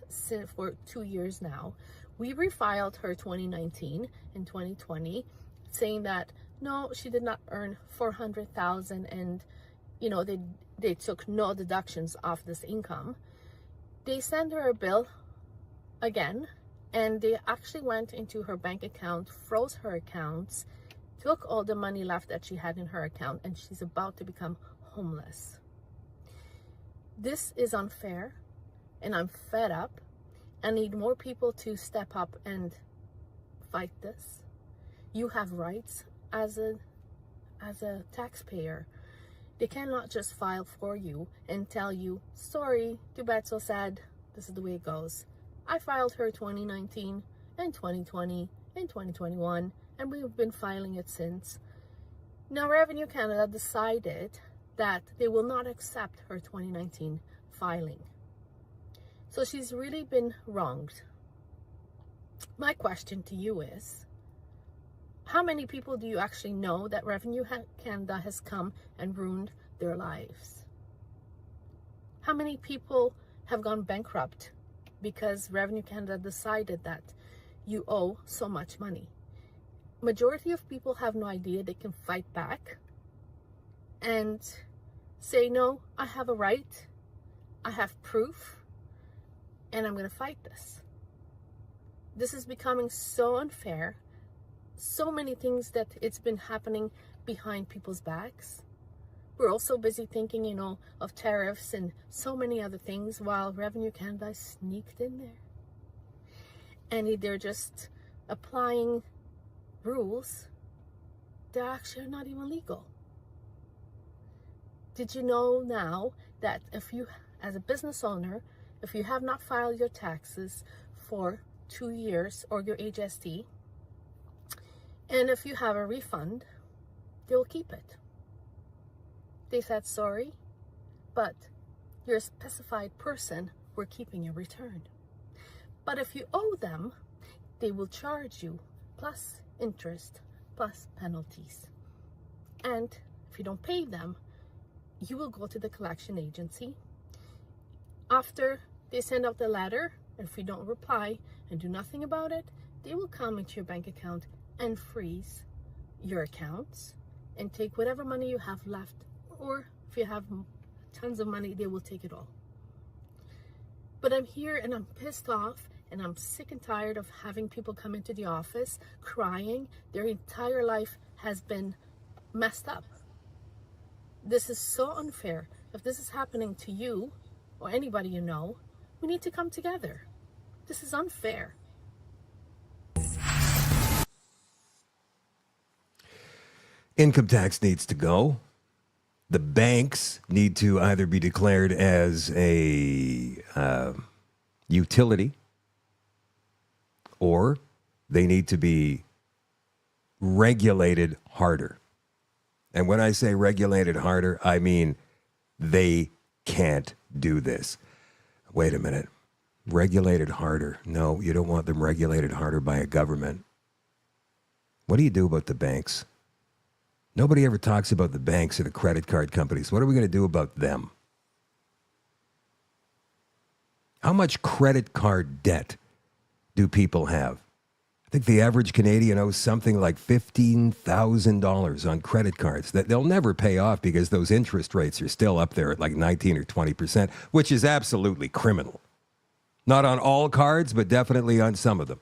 for 2 years now. We refiled her 2019 and 2020, saying that no, she did not earn $400,000, and they took no deductions off this income. They sent her a bill again, and they actually went into her bank account, froze her accounts, took all the money left that she had in her account, and she's about to become homeless. This is unfair, and I'm fed up. I need more people to step up and fight this. You have rights as a taxpayer. They cannot just file for you and tell you, sorry, too bad, so sad, this is the way it goes. I filed her 2019 and 2020 and 2021, and we've been filing it since. Now, Revenue Canada decided that they will not accept her 2019 filing. So she's really been wronged. My question to you is, how many people do you actually know that Revenue Canada has come and ruined their lives? How many people have gone bankrupt because Revenue Canada decided that you owe so much money? Majority of people have no idea they can fight back and say, no, I have a right, I have proof, and I'm going to fight this. This is becoming so unfair. So many things that it's been happening behind people's backs. We're also busy thinking, of tariffs and so many other things, while Revenue Canada sneaked in there. And they're just applying rules that actually are not even legal. Did you know now that if you, as a business owner, if you have not filed your taxes for 2 years or your HST, and if you have a refund, they'll keep it. They said sorry, but you're a specified person, we're keeping your return. But if you owe them, they will charge you plus interest plus penalties. And if you don't pay them, you will go to the collection agency. After they send out the letter, and if you don't reply and do nothing about it, they will come into your bank account and freeze your accounts and take whatever money you have left, or if you have tons of money, they will take it all. But I'm here and I'm pissed off and I'm sick and tired of having people come into the office crying. Their entire life has been messed up. This is so unfair. If this is happening to you or anybody you know, we need to come together. This is unfair. Income tax needs to go. The banks need to either be declared as a utility, or they need to be regulated harder. And when I say regulated harder, I mean they can't do this. Wait a minute. Regulated harder. No, you don't want them regulated harder by a government. What do you do about the banks? Nobody ever talks about the banks or the credit card companies. What are we going to do about them? How much credit card debt do people have? I think the average Canadian owes something like $15,000 on credit cards that they'll never pay off because those interest rates are still up there at like 19 or 20%, which is absolutely criminal. Not on all cards, but definitely on some of them.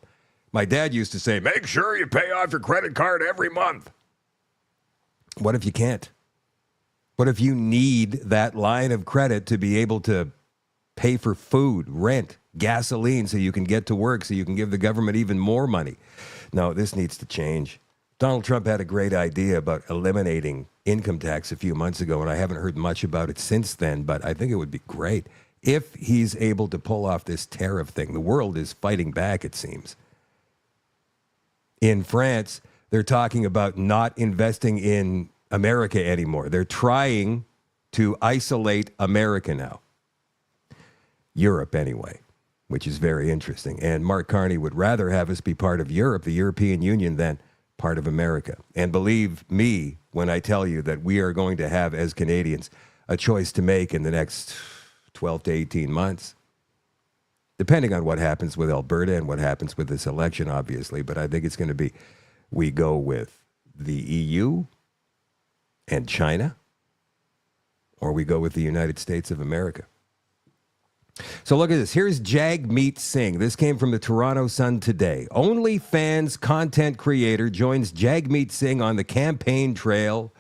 My dad used to say, make sure you pay off your credit card every month. What if you can't? What if you need that line of credit to be able to pay for food, rent, gasoline so you can get to work, so you can give the government even more money? No, this needs to change. Donald Trump had a great idea about eliminating income tax a few months ago, and I haven't heard much about it since then, but I think it would be great if he's able to pull off this tariff thing. The world is fighting back, it seems. In France, they're talking about not investing in America anymore. They're trying to isolate America now. Europe, anyway, which is very interesting. And Mark Carney would rather have us be part of Europe, the European Union, than part of America. And believe me when I tell you that we are going to have, as Canadians, a choice to make in the next 12 to 18 months, depending on what happens with Alberta and what happens with this election, obviously. But I think it's going to be, we go with the EU and China, or we go with the United States of America. So look at this. Here's Jagmeet Singh. This came from the Toronto Sun today. OnlyFans content creator joins Jagmeet Singh on the campaign trail.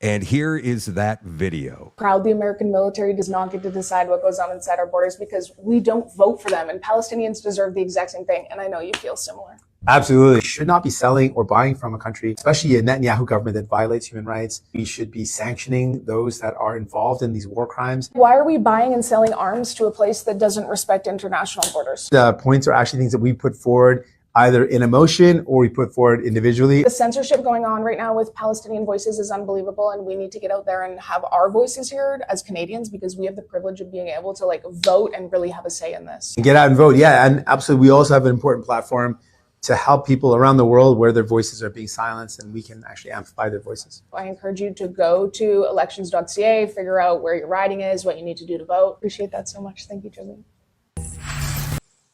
And here is that video. Proud the American military does not get to decide what goes on inside our borders because we don't vote for them. And Palestinians deserve the exact same thing. And I know you feel similar. Absolutely. Should not be selling or buying from a country, especially a Netanyahu government that violates human rights. We should be sanctioning those that are involved in these war crimes. Why are we buying and selling arms to a place that doesn't respect international borders? The points are actually things that we put forward either in a motion or we put forward individually. The censorship going on right now with Palestinian voices is unbelievable, and we need to get out there and have our voices heard as Canadians because we have the privilege of being able to vote and really have a say in this. Get out and vote, yeah, and absolutely. We also have an important platform to help people around the world where their voices are being silenced, and we can actually amplify their voices. I encourage you to go to elections.ca, figure out where your riding is, what you need to do to vote. Appreciate that so much. Thank you, Jagmeet.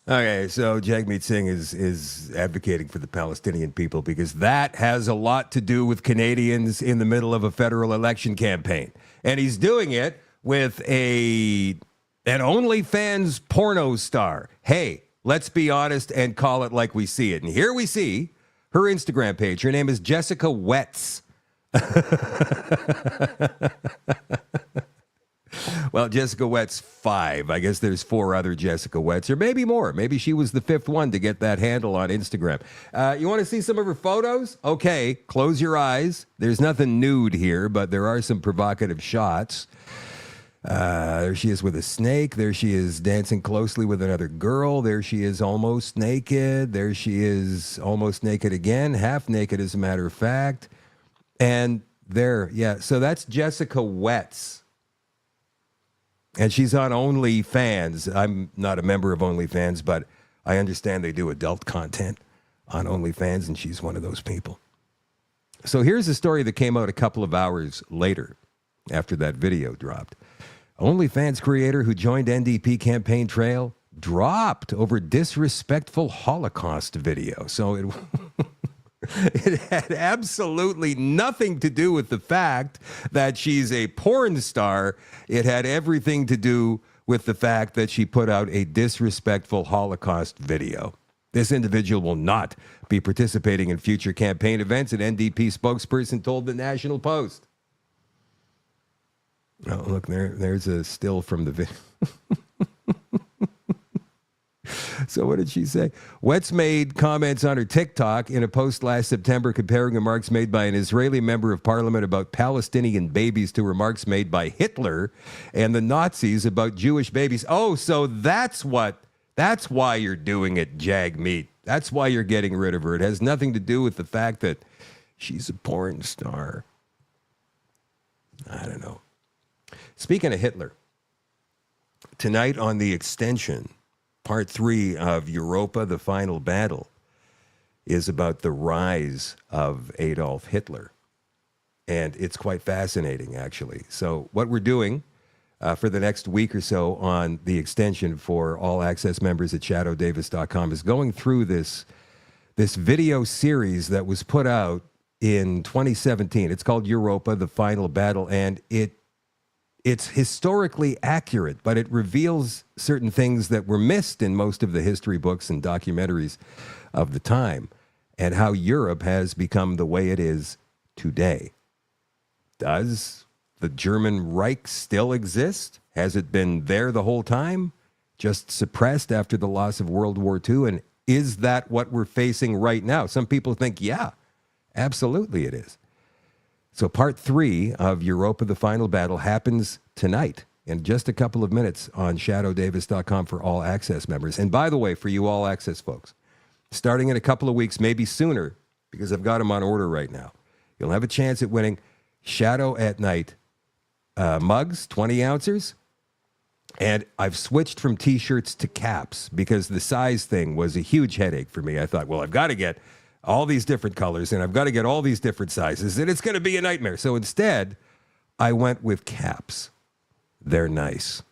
Okay, so Jagmeet Singh is advocating for the Palestinian people because that has a lot to do with Canadians in the middle of a federal election campaign. And he's doing it with an OnlyFans porno star. Hey, let's be honest and call it like we see it. And here we see her Instagram page. Her name is Jessica Wetz. Well, Jessica Wetz 5. I guess there's 4 other Jessica Wetz, or maybe more. Maybe she was the 5th one to get that handle on Instagram. You want to see some of her photos? Okay, close your eyes. There's nothing nude here, but there are some provocative shots. There she is with a snake. There she is dancing closely with another girl. There she is almost naked. There she is almost naked again, half naked as a matter of fact. And there, yeah, so that's Jessica Wetz. And she's on OnlyFans. I'm not a member of OnlyFans, but I understand they do adult content on OnlyFans, and she's one of those people. So here's a story that came out a couple of hours later after that video dropped. OnlyFans creator who joined NDP campaign trail dropped over disrespectful Holocaust video. So it had absolutely nothing to do with the fact that she's a porn star. It had everything to do with the fact that she put out a disrespectful Holocaust video. This individual will not be participating in future campaign events, an NDP spokesperson told the National Post. Oh, look, there's a still from the video. So what did she say? Wetz made comments on her TikTok in a post last September comparing remarks made by an Israeli member of parliament about Palestinian babies to remarks made by Hitler and the Nazis about Jewish babies. Oh, so that's why you're doing it, Jagmeet. That's why you're getting rid of her. It has nothing to do with the fact that she's a porn star. I don't know. Speaking of Hitler, tonight on The Extension, Part 3 of Europa, the Final Battle, is about the rise of Adolf Hitler. And it's quite fascinating, actually. So what we're doing for the next week or so on The Extension for all access members at shadowdavis.com is going through this video series that was put out in 2017. It's called Europa, the Final Battle, and it's historically accurate, but it reveals certain things that were missed in most of the history books and documentaries of the time, and how Europe has become the way it is today. Does the German Reich still exist? Has it been there the whole time, just suppressed after the loss of World War II? And is that what we're facing right now? Some people think, yeah, absolutely it is. So part 3 of Europa, the Final Battle, happens tonight in just a couple of minutes on shadowdavis.com for all access members. And by the way, for you all access folks, starting in a couple of weeks, maybe sooner, because I've got them on order right now, you'll have a chance at winning Shadow at Night mugs, 20 ounces. And I've switched from T-shirts to caps because the size thing was a huge headache for me. I thought, well, I've got to get all these different colors, and I've got to get all these different sizes, and it's going to be a nightmare. So instead, I went with caps. They're nice.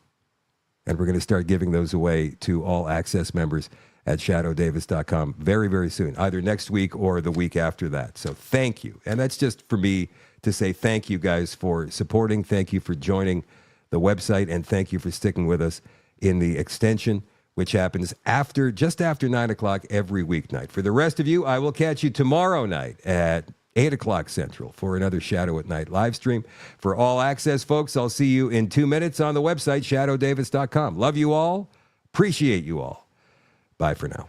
And we're going to start giving those away to all access members at shadowdavis.com very, very soon, either next week or the week after that. So thank you. And that's just for me to say thank you guys for supporting. Thank you for joining the website, and thank you for sticking with us in The Extension, which happens just after 9 o'clock every weeknight. For the rest of you, I will catch you tomorrow night at 8 o'clock Central for another Shadow at Night live stream. For all access folks, I'll see you in 2 minutes on the website, shadowdavis.com. Love you all. Appreciate you all. Bye for now.